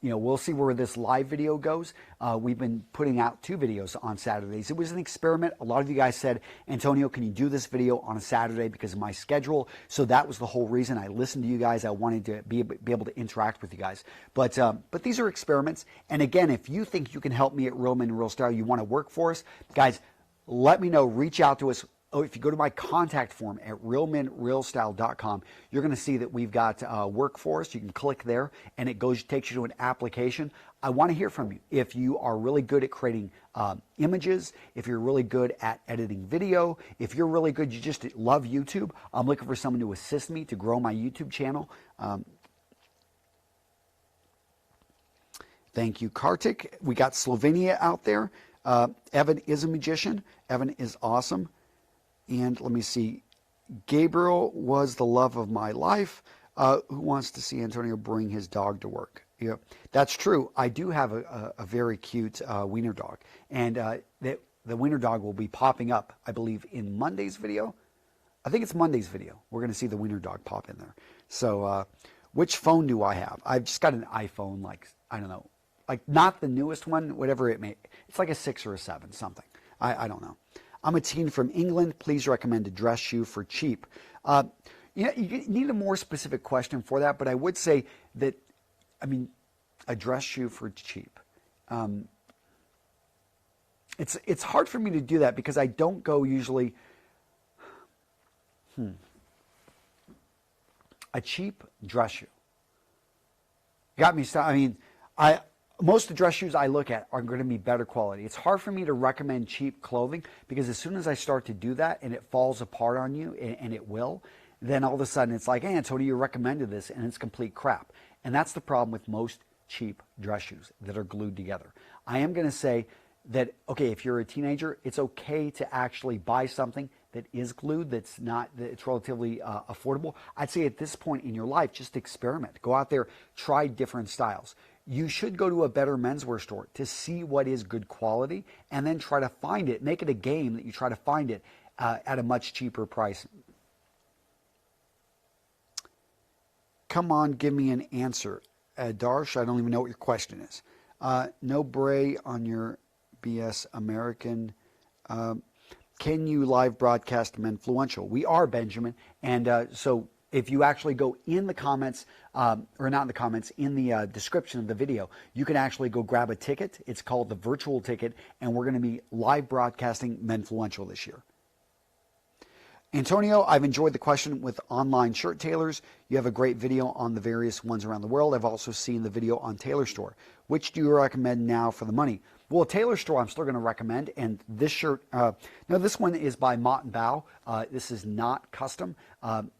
We'll see where this live video goes. We've been putting out 2 videos on Saturdays. It was an experiment. A lot of you guys said, Antonio, can you do this video on a Saturday because of my schedule? So that was the whole reason I listened to you guys. I wanted to be able to interact with you guys. But these are experiments. And again, if you think you can help me at Real Men Real Style, you want to work for us, guys, let me know. Reach out to us. Oh, if you go to my contact form at realmenrealstyle.com, you're going to see that we've got workforce. You can click there, and it takes you to an application. I want to hear from you. If you are really good at creating images, if you're really good at editing video, if you're really good, you just love YouTube, I'm looking for someone to assist me to grow my YouTube channel. Thank you, Kartik. We got Slovenia out there. Evan is a magician. Evan is awesome. And let me see, Gabriel was the love of my life. Who wants to see Antonio bring his dog to work? Yeah, that's true. I do have a very cute wiener dog. And the wiener dog will be popping up, I believe, in Monday's video. I think it's Monday's video. We're going to see the wiener dog pop in there. So which phone do I have? I've just got an iPhone, like, I don't know, like not the newest one, whatever it may. It's like a 6 or a 7, something. I don't know. I'm a teen from England. Please recommend a dress shoe for cheap. You need a more specific question for that, but I would say that, a dress shoe for cheap. It's hard for me to do that because I don't go usually. A cheap dress shoe. Got me. Most of the dress shoes I look at are going to be better quality. It's hard for me to recommend cheap clothing because as soon as I start to do that and it falls apart on you, and it will, then all of a sudden it's like, hey, Antonio, you recommended this, and it's complete crap. And that's the problem with most cheap dress shoes that are glued together. I am going to say that, okay, if you're a teenager, it's okay to actually buy something that is glued, that's relatively affordable. I'd say at this point in your life, just experiment. Go out there, try different styles. you should go to a better menswear store to see what is good quality and then try to find it. Make it a game that you try to find it at a much cheaper price. Come on, give me an answer. Darsh, I don't even know what your question is. No Bray on your BS American. Can you live broadcast Menfluential? We are, Benjamin. And so if you actually go in the comments, or not in the comments, in the description of the video, you can actually go grab a ticket. It's called the virtual ticket, and we're going to be live broadcasting Menfluential this year. Antonio, I've enjoyed the question with online shirt tailors. You have a great video on the various ones around the world. I've also seen the video on Tailor Store. Which do you recommend now for the money? Well, Tailor Store I'm still going to recommend. And this shirt, no, this one is by Mott & Bow. This is not custom.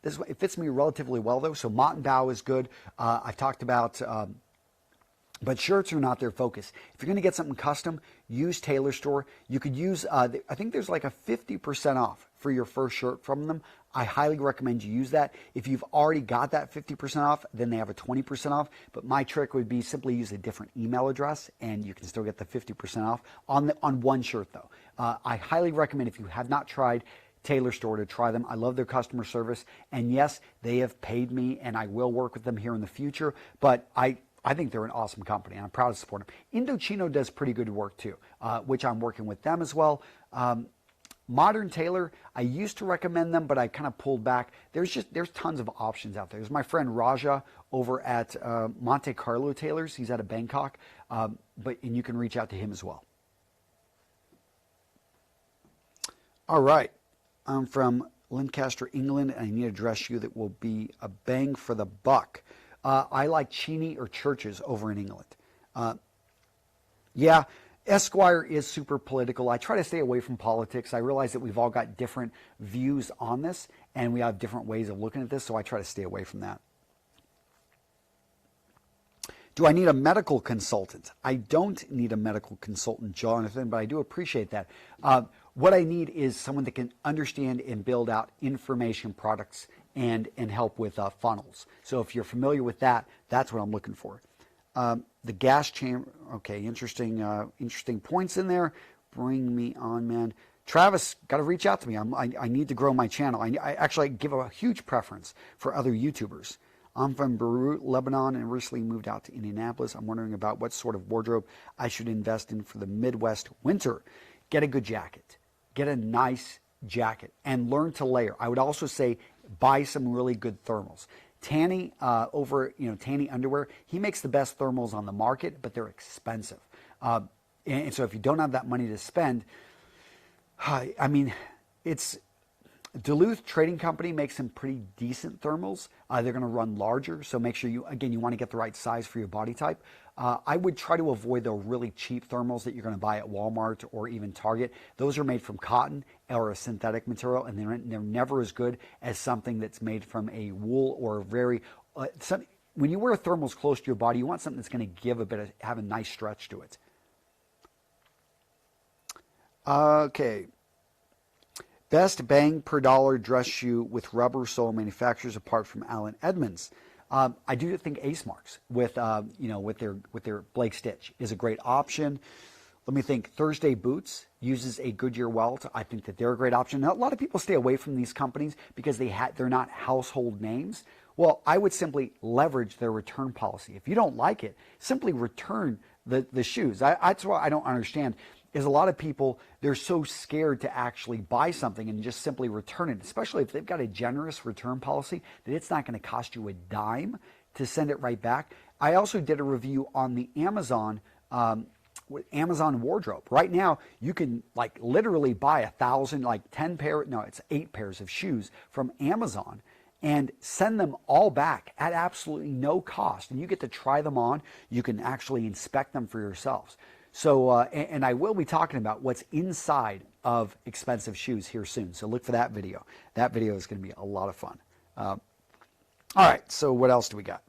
It fits me relatively well, though. So Mott & Bow is good. I've talked about... but shirts are not their focus. If you're going to get something custom, use Tailor Store. You could use, I think there's like a 50% off for your first shirt from them. I highly recommend you use that. If you've already got that 50% off, then they have a 20% off. But my trick would be simply use a different email address, and you can still get the 50% off on one shirt, though. I highly recommend, if you have not tried Tailor Store, to try them. I love their customer service. And yes, they have paid me, and I will work with them here in the future. But I think they're an awesome company, and I'm proud to support them. Indochino does pretty good work too, which I'm working with them as well. Modern Tailor, I used to recommend them, but I kind of pulled back. There's tons of options out there. There's my friend Raja over at Monte Carlo Tailors. He's out of Bangkok, and you can reach out to him as well. All right, I'm from Lancaster, England, and I need a dress shoe that will be a bang for the buck. I like Cheney or Churches over in England. Yeah, Esquire is super political. I try to stay away from politics. I realize that we've all got different views on this, and we have different ways of looking at this, so I try to stay away from that. Do I need a medical consultant? I don't need a medical consultant, Jonathan, but I do appreciate that. What I need is someone that can understand and build out information products and help with funnels. So if you're familiar with that, that's what I'm looking for. The gas chamber, okay, interesting points in there. Bring me on, man. Travis, got to reach out to me. I need to grow my channel. I actually give a huge preference for other YouTubers. I'm from Beirut, Lebanon, and recently moved out to Indianapolis. I'm wondering about what sort of wardrobe I should invest in for the Midwest winter. Get a good jacket. Get a nice jacket and learn to layer. I would also say buy some really good thermals. Tanny Tanny Underwear, he makes the best thermals on the market, but they're expensive. And so if you don't have that money to spend, I mean, it's Duluth Trading Company makes some pretty decent thermals. They're going to run larger, so make sure you want to get the right size for your body type. I would try to avoid the really cheap thermals that you're going to buy at Walmart or even Target. Those are made from cotton or a synthetic material, and they're never as good as something that's made from a wool or a very when you wear thermals close to your body, you want something that's going to have a nice stretch to it. Okay. Best bang per dollar dress shoe with rubber sole manufacturers apart from Allen Edmonds. I do think Ace Marks with their Blake Stitch is a great option. Let me think. Thursday Boots uses a Goodyear welt. I think that they're a great option. Now, a lot of people stay away from these companies because they're not household names. Well, I would simply leverage their return policy. If you don't like it, simply return the shoes. That's what I don't understand. Is a lot of people, they're so scared to actually buy something and just simply return it, especially if they've got a generous return policy that it's not going to cost you a dime to send it right back. I also did a review on the Amazon wardrobe. Right now, you can literally buy 8 pairs of shoes from Amazon and send them all back at absolutely no cost. And you get to try them on. You can actually inspect them for yourselves. So, and I will be talking about what's inside of expensive shoes here soon. So look for that video. That video is going to be a lot of fun. All right, so what else do we got?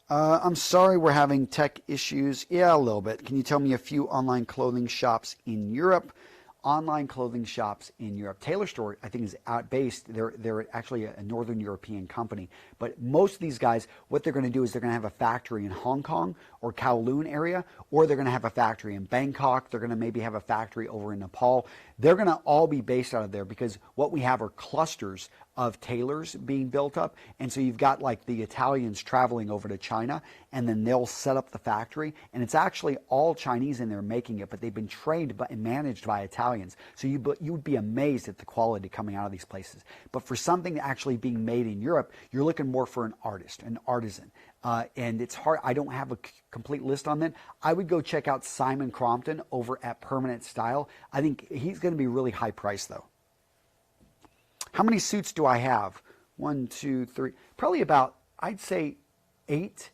I'm sorry we're having tech issues. Yeah, a little bit. Can you tell me a few online clothing shops in Europe? online clothing shops in Europe. Tailor Store, I think, is based. They're actually a Northern European company. But most of these guys, what they're going to do is they're going to have a factory in Hong Kong or Kowloon area, or they're going to have a factory in Bangkok. They're going to maybe have a factory over in Nepal. They're going to all be based out of there, because what we have are clusters of tailors being built up. And so you've got like the Italians traveling over to China, and then they'll set up the factory. And it's actually all Chinese in there making it, but they've been trained and managed by Italians. So you would be amazed at the quality coming out of these places. But for something actually being made in Europe, you're looking more for an artist, an artisan. And it's hard. I don't have a complete list on that. I would go check out Simon Crompton over at Permanent Style. I think he's going to be really high priced, though. How many suits do I have? 1, 2, 3. Probably about, I'd say, 8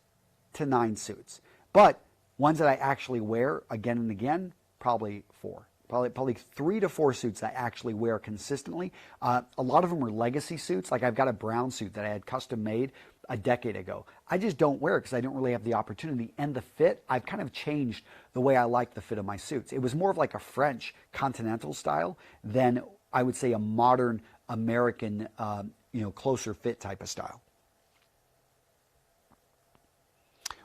to 9 suits. But ones that I actually wear again and again, probably 4. Probably 3 to 4 suits I actually wear consistently. A lot of them are legacy suits. Like I've got a brown suit that I had custom made a decade ago. I just don't wear it because I don't really have the opportunity. And the fit, I've kind of changed the way I like the fit of my suits. It was more of like a French continental style than, I would say, a modern American, closer fit type of style.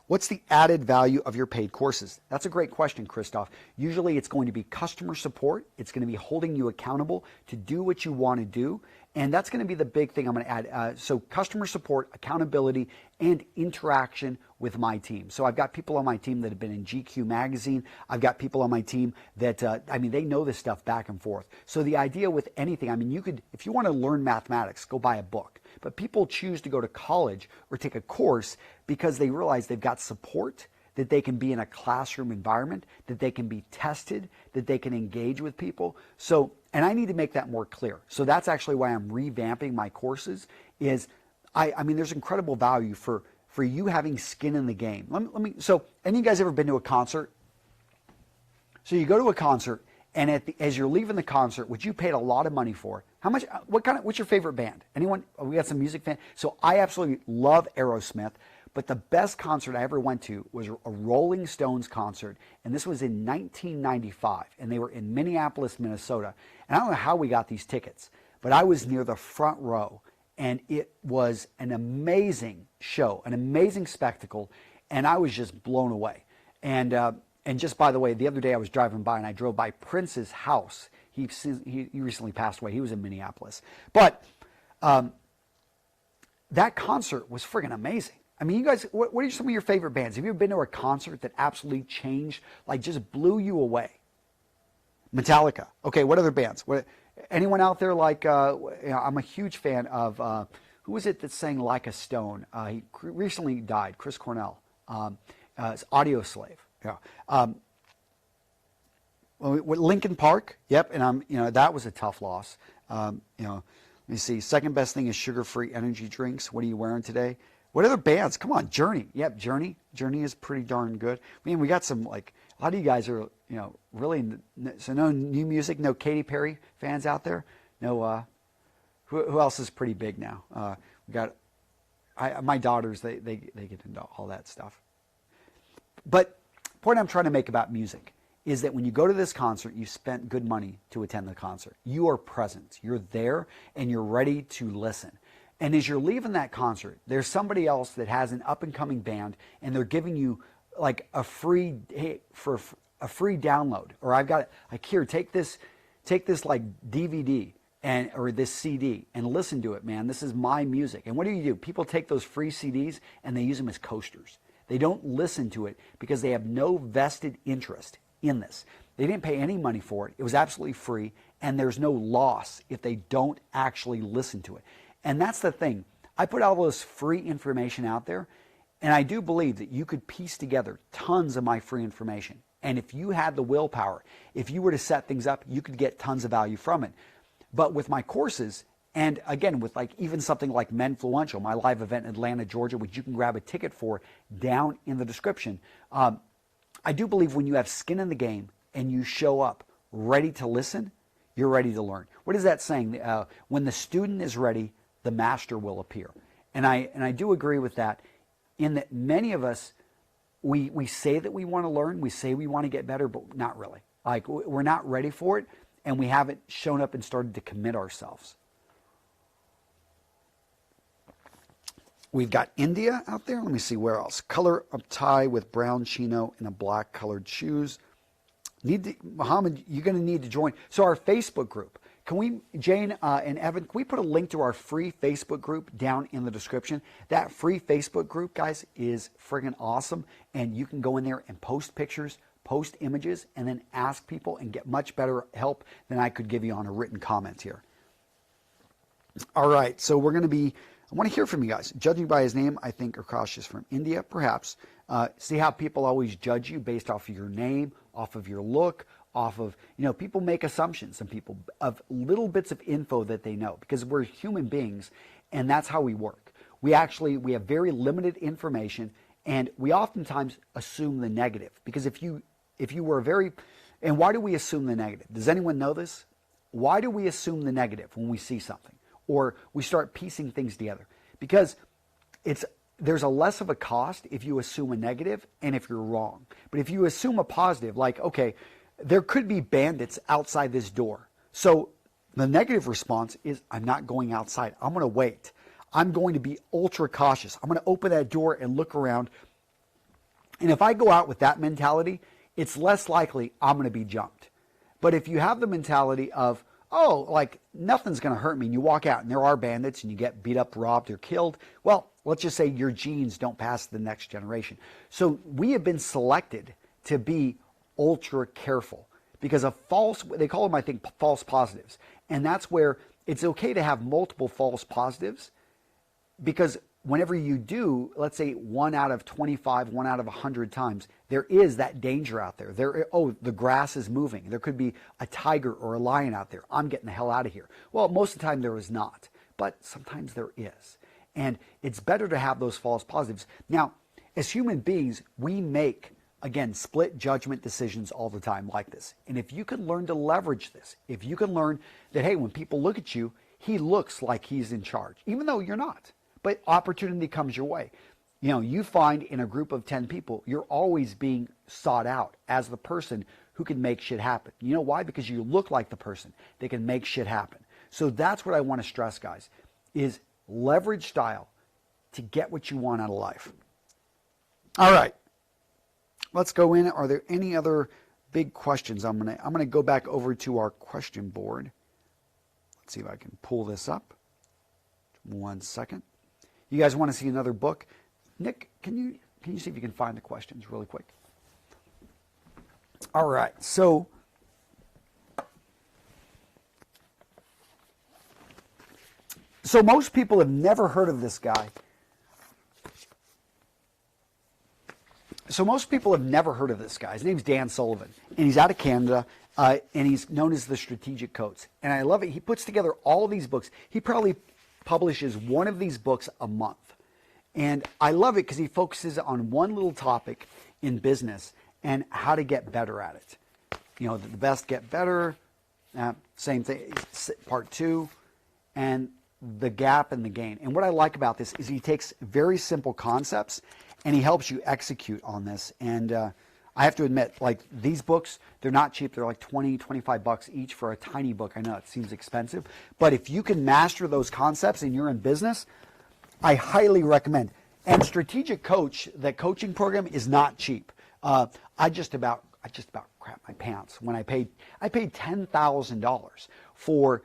What's the added value of your paid courses? That's a great question, Christoph. Usually it's going to be customer support. It's going to be holding you accountable to do what you want to do. And that's going to be the big thing I'm going to add. So customer support, accountability, and interaction with my team. So I've got people on my team that have been in GQ magazine. I've got people on my team that, they know this stuff back and forth. So the idea with anything, you could, if you want to learn mathematics, go buy a book. But people choose to go to college or take a course because they realize they've got support, that they can be in a classroom environment, that they can be tested, that they can engage with people. So, and I need to make that more clear. So that's actually why I'm revamping my courses. Is there's incredible value for you having skin in the game. So, any of you guys ever been to a concert? So you go to a concert, and as you're leaving the concert, which you paid a lot of money for, what's your favorite band? Anyone? We got some music fans. So I absolutely love Aerosmith. But the best concert I ever went to was a Rolling Stones concert, and this was in 1995, and they were in Minneapolis, Minnesota. And I don't know how we got these tickets, but I was near the front row, and it was an amazing show, an amazing spectacle, and I was just blown away. And just by the way, the other day I was driving by, and I drove by Prince's house. He recently passed away. He was in Minneapolis. But that concert was friggin' amazing. You guys, what are some of your favorite bands? Have you ever been to a concert that absolutely changed, like just blew you away? Metallica. Okay, what other bands? Anyone out there like, I'm a huge fan of, who was it that sang Like a Stone? He recently died, Chris Cornell. It's Audio Slave. Yeah. Linkin Park. Yep, and that was a tough loss. Let me see. Second best thing is sugar-free energy drinks. What are you wearing today? What other bands? Come on, Journey. Yep, Journey. Journey is pretty darn good. We got some, like, a lot of you guys are, really, so no new music, no Katy Perry fans out there? No, who else is pretty big now? We got, my daughters, they get into all that stuff. But the point I'm trying to make about music is that when you go to this concert, you spent good money to attend the concert. You are present. You're there, and you're ready to listen. And as you're leaving that concert, there's somebody else that has an up-and-coming band, and they're giving you like a free download. Or I've got, like, here, take this like DVD or this CD and listen to it, man. This is my music. And what do? People take those free CDs and they use them as coasters. They don't listen to it because they have no vested interest in this. They didn't pay any money for it. It was absolutely free, and there's no loss if they don't actually listen to it. And that's the thing. I put all this free information out there, and I do believe that you could piece together tons of my free information. And if you had the willpower, if you were to set things up, you could get tons of value from it. But with my courses, and again, with like even something like Menfluential, my live event in Atlanta, Georgia, which you can grab a ticket for down in the description, I do believe when you have skin in the game and you show up ready to listen, you're ready to learn. What is that saying? When the student is ready, the master will appear. And I do agree with that, in that many of us, we say that we want to learn, we say we want to get better, but not really. Like, we're not ready for it. and we haven't shown up and started to commit ourselves. We've got India out there. Let me see where else. Color of tie with brown chino and a black colored shoes. Mohammed, you're going to need to join. So our Facebook group, can we, Jane and Evan, can we put a link to our free Facebook group down in the description? That free Facebook group, guys, is friggin' awesome. And you can go in there and post pictures, post images, and then ask people and get much better help than I could give you on a written comment here. All right, so we're going to be, I want to hear from you guys. Judging by his name, I think Akash is from India, perhaps. See how people always judge you based off of your name, off of your look, off of, people make assumptions, some people, of little bits of info that they know, because we're human beings, and that's how we work. We have very limited information, and we oftentimes assume the negative, because if you were and why do we assume the negative? Does anyone know this? Why do we assume the negative when we see something? Or we start piecing things together? Because there's a less of a cost if you assume a negative and if you're wrong. But if you assume a positive, like, okay, there could be bandits outside this door. So the negative response is, I'm not going outside. I'm going to wait. I'm going to be ultra cautious. I'm going to open that door and look around. And if I go out with that mentality, it's less likely I'm going to be jumped. But if you have the mentality of, oh, like nothing's going to hurt me, and you walk out and there are bandits and you get beat up, robbed, or killed, well, let's just say your genes don't pass to the next generation. So we have been selected to be ultra careful because of they call them, I think, false positives. And that's where it's okay to have multiple false positives, because whenever you do, let's say 1 out of 25, 1 out of 100 times, there is that danger out there. The grass is moving. There could be a tiger or a lion out there. I'm getting the hell out of here. Well, most of the time there is not, but sometimes there is. And it's better to have those false positives. Now, as human beings, we make, again, split judgment decisions all the time like this. And if you can learn to leverage this, if you can learn that, hey, when people look at you, he looks like he's in charge, even though you're not. But opportunity comes your way. You find in a group of 10 people, you're always being sought out as the person who can make shit happen. You know why? Because you look like the person that can make shit happen. So that's what I want to stress, guys, is leverage style to get what you want out of life. All right. Let's go in. Are there any other big questions? I'm gonna go back over to our question board. Let's see if I can pull this up. 1 second. You guys want to see another book? Nick, can you see if you can find the questions really quick? All right, so most people have never heard of this guy. His name's Dan Sullivan, and he's out of Canada, and he's known as the Strategic Coach. And I love it. He puts together all of these books. He probably publishes one of these books a month. And I love it because he focuses on one little topic in business and how to get better at it. The best get better, same thing, part 2, and the gap and the gain. And what I like about this is he takes very simple concepts and he helps you execute on this. And I have to admit, like, these books, they're not cheap. They're like 20, 25 bucks each for a tiny book. I know it seems expensive, but if you can master those concepts and you're in business, I highly recommend. And Strategic Coach, that coaching program, is not cheap. I just about crap my pants when I paid $10,000 for,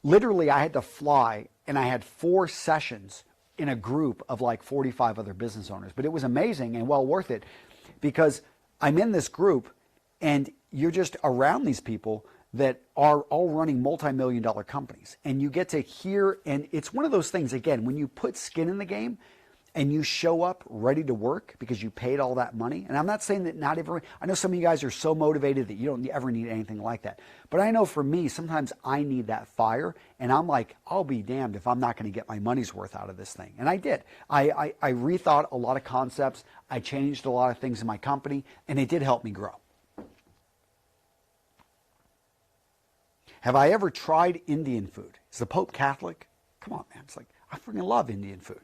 literally I had to fly, and I had 4 sessions in a group of like 45 other business owners. But it was amazing and well worth it, because I'm in this group and you're just around these people that are all running multi-million-dollar companies. And you get to hear, and it's one of those things, again, when you put skin in the game and you show up ready to work because you paid all that money. And I'm not saying that not everyone, I know some of you guys are so motivated that you don't ever need anything like that. But I know for me, sometimes I need that fire, and I'm like, I'll be damned if I'm not going to get my money's worth out of this thing. And I did. I rethought a lot of concepts. I changed a lot of things in my company, and it did help me grow. Have I ever tried Indian food? Is the Pope Catholic? Come on, man. It's like, I freaking love Indian food.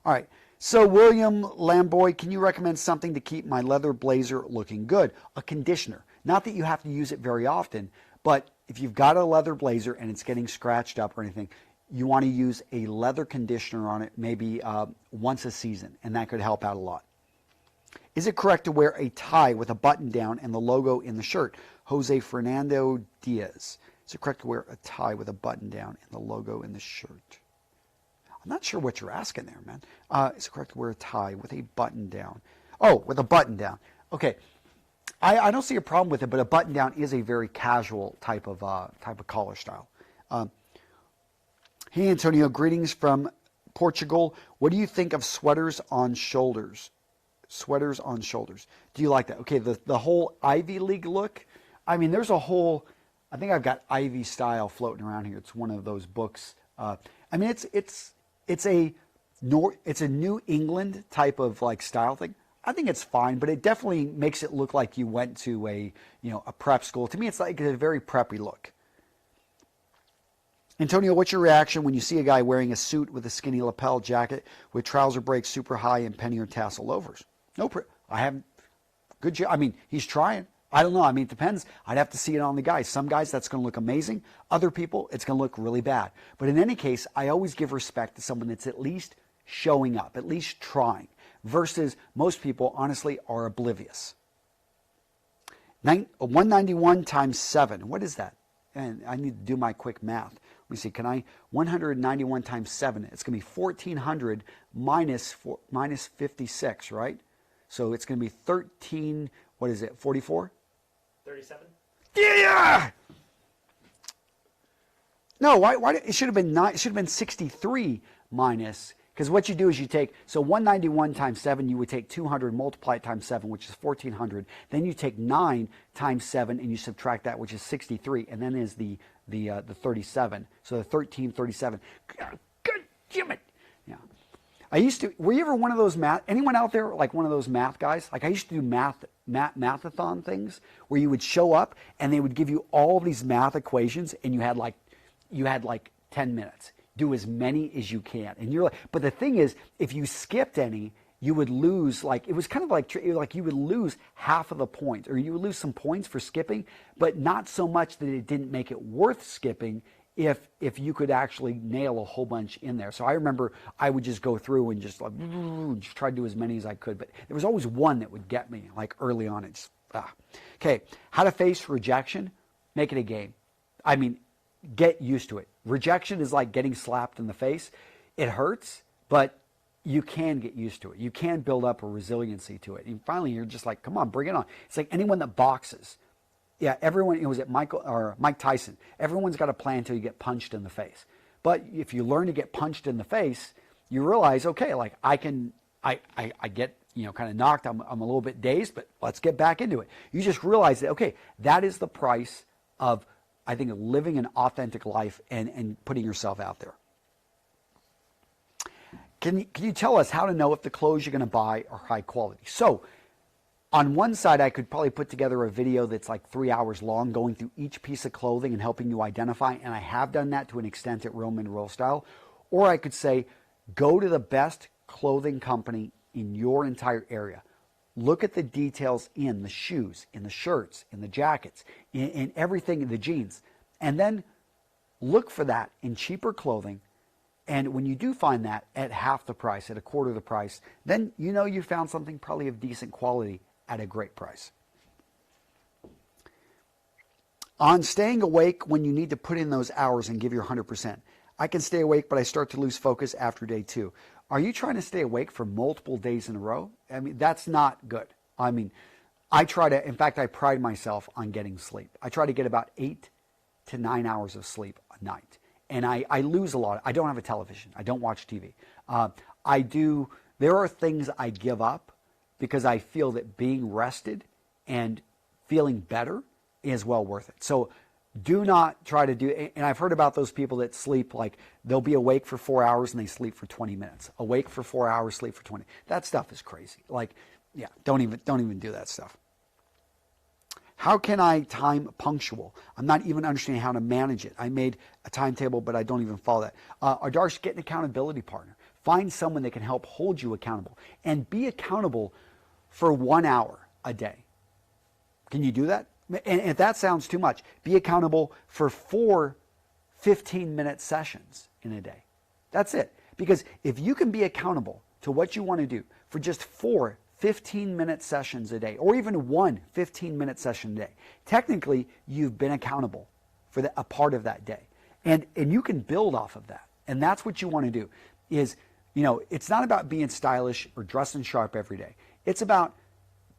All right. So, William Lamboy, can you recommend something to keep my leather blazer looking good? A conditioner. Not that you have to use it very often, but if you've got a leather blazer and it's getting scratched up or anything, you want to use a leather conditioner on it maybe once a season, and that could help out a lot. Is it correct to wear a tie with a button down and the logo in the shirt? Jose Fernando Diaz. Is it correct to wear a tie with a button down and the logo in the shirt? I'm not sure what you're asking there, man. Is it correct to wear a tie with a button down? Oh, with a button down. Okay. I don't see a problem with it, but a button down is a very casual type of collar style. Hey, Antonio, greetings from Portugal. What do you think of sweaters on shoulders? Sweaters on shoulders. Do you like that? Okay, the whole Ivy League look. I mean, there's a whole. I think I've got Ivy Style floating around here. It's one of those books. I mean, it's a New England type of like style thing. I think it's fine, but it definitely makes it look like you went to a prep school. To me, it's like a very preppy look. Antonio, what's your reaction when you see a guy wearing a suit with a skinny lapel jacket with trouser breaks super high and penny or tassel loafers? I haven't. Good job. I mean, he's trying. I don't know. I mean, it depends. I'd have to see it on the guy. Some guys, that's going to look amazing. Other people, it's going to look really bad. But in any case, I always give respect to someone that's at least showing up, at least trying, versus most people, honestly, are oblivious. 191 times 7. What is that? And I need to do my quick math. Let me see. 191 times 7. It's going to be 1,400 minus 56, right? So it's going to be 13, what is it, 44? 37? Yeah! No, why it should have been 9, it should have been 63 minus, because what you do is you take, so 191 times 7, you would take 200, multiply it times 7, which is 1,400. Then you take 9 times 7, and you subtract that, which is 63, and then is the 37. So the 1337. Good damn it. Yeah. Were you ever one of those anyone out there like one of those math guys? Like I used to do mathathon things where you would show up and they would give you all these math equations and you had like 10 minutes. Do as many as you can. And you're like, but the thing is, if you skipped any, you would lose, like, it was kind of like you would lose half of the points, or you would lose some points for skipping, but not so much that it didn't make it worth skipping if you could actually nail a whole bunch in there. So I remember I would just go through and just like just try to do as many as I could, but there was always one that would get me, like early on. It's Okay, how to face rejection? Make it a game. I mean, get used to it. Rejection is like getting slapped in the face. It hurts, but you can get used to it. You can build up a resiliency to it. And finally, you're just like, come on, bring it on. It's like anyone that boxes. Yeah, everyone, it was at Mike Tyson. Everyone's got a plan until you get punched in the face. But if you learn to get punched in the face, you realize, okay, like I get, kind of knocked. I'm a little bit dazed, but let's get back into it. You just realize that, okay, that is the price of, I think, living an authentic life and putting yourself out there. Can you tell us how to know if the clothes you're going to buy are high quality? So on one side, I could probably put together a video that's like 3 hours long going through each piece of clothing and helping you identify, and I have done that to an extent at Real Men Real Style. Or I could say, go to the best clothing company in your entire area. Look at the details in the shoes, in the shirts, in the jackets, in everything, in the jeans. And then look for that in cheaper clothing. And when you do find that at half the price, at a quarter of the price, then you know you found something probably of decent quality at a great price. On staying awake when you need to put in those hours and give your 100%. I can stay awake, but I start to lose focus after day 2. Are you trying to stay awake for multiple days in a row? I mean, that's not good. I mean, in fact, I pride myself on getting sleep. I try to get about 8 to 9 hours of sleep a night. And I lose a lot. I don't have a television. I don't watch TV. There are things I give up because I feel that being rested and feeling better is well worth it. So do not try to do, and I've heard about those people that sleep, like they'll be awake for 4 hours and they sleep for 20 minutes. Awake for 4 hours, sleep for 20. That stuff is crazy. Like, yeah, don't even do that stuff. How can I time punctual? I'm not even understanding how to manage it. I made a timetable, but I don't even follow that. Ardarsh, get an accountability partner. Find someone that can help hold you accountable. And be accountable for 1 hour a day. Can you do that? And if that sounds too much, be accountable for 4 15-minute sessions in a day. That's it. Because if you can be accountable to what you want to do for just 4 15-minute sessions a day, or even 1 15-minute session a day, technically you've been accountable for a part of that day. And you can build off of that. And that's what you want to do is, it's not about being stylish or dressing sharp every day. It's about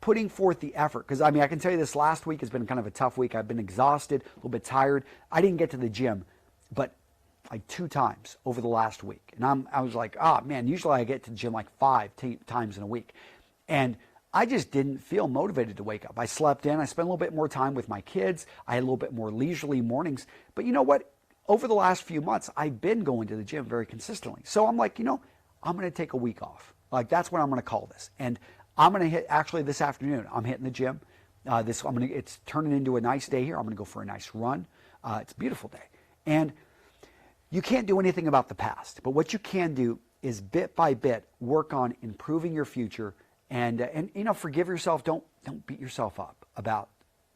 putting forth the effort. Because, I can tell you this last week has been kind of a tough week. I've been exhausted, a little bit tired. I didn't get to the gym, but like 2 times over the last week. And I was like, man, usually I get to the gym like 5 times in a week. And I just didn't feel motivated to wake up. I slept in. I spent a little bit more time with my kids. I had a little bit more leisurely mornings. But you know what? Over the last few months, I've been going to the gym very consistently. So I'm like, I'm going to take a week off. Like, that's what I'm going to call this. And I'm going to hit, actually this afternoon, I'm hitting the gym. It's turning into a nice day here. I'm going to go for a nice run. It's a beautiful day. And you can't do anything about the past. But what you can do is bit by bit work on improving your future and forgive yourself. Don't beat yourself up about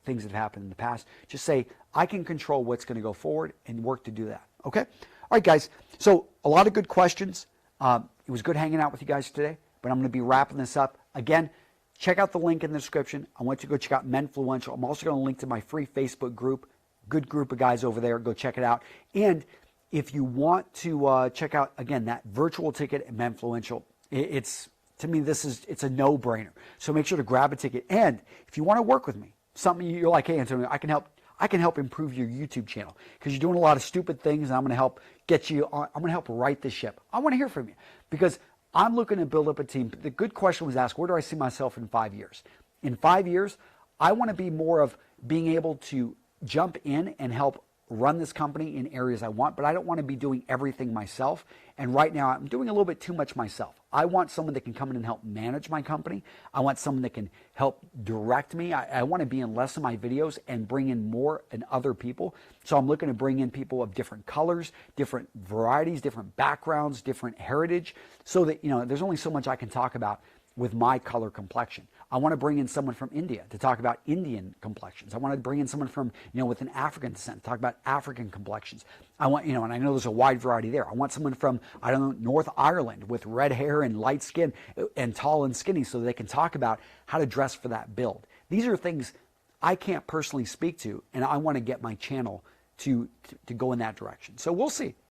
things that have happened in the past. Just say, I can control what's going to go forward and work to do that. Okay? All right, guys. So a lot of good questions. It was good hanging out with you guys today, but I'm going to be wrapping this up. Again, check out the link in the description. I want you to go check out Menfluential. I'm also going to link to my free Facebook group. Good group of guys over there. Go check it out. And if you want to check out, again, that virtual ticket at Menfluential, to me, it's a no-brainer. So make sure to grab a ticket. And if you want to work with me, something you're like, hey, Antonio, I can help improve your YouTube channel because you're doing a lot of stupid things, and I'm going to help get you on. I'm going to help right the ship. I want to hear from you because I'm looking to build up a team. The good question was asked, where do I see myself in 5 years? In 5 years, I want to be more of being able to jump in and help run this company in areas I want, but I don't want to be doing everything myself. And right now, I'm doing a little bit too much myself. I want someone that can come in and help manage my company. I want someone that can help direct me. I want to be in less of my videos and bring in more and other people. So I'm looking to bring in people of different colors, different varieties, different backgrounds, different heritage, so that, there's only so much I can talk about with my color complexion. I want to bring in someone from India to talk about Indian complexions. I want to bring in someone from, with an African descent to talk about African complexions. I want, and I know there's a wide variety there. I want someone from, North Ireland with red hair and light skin and tall and skinny so they can talk about how to dress for that build. These are things I can't personally speak to, and I want to get my channel to go in that direction. So we'll see.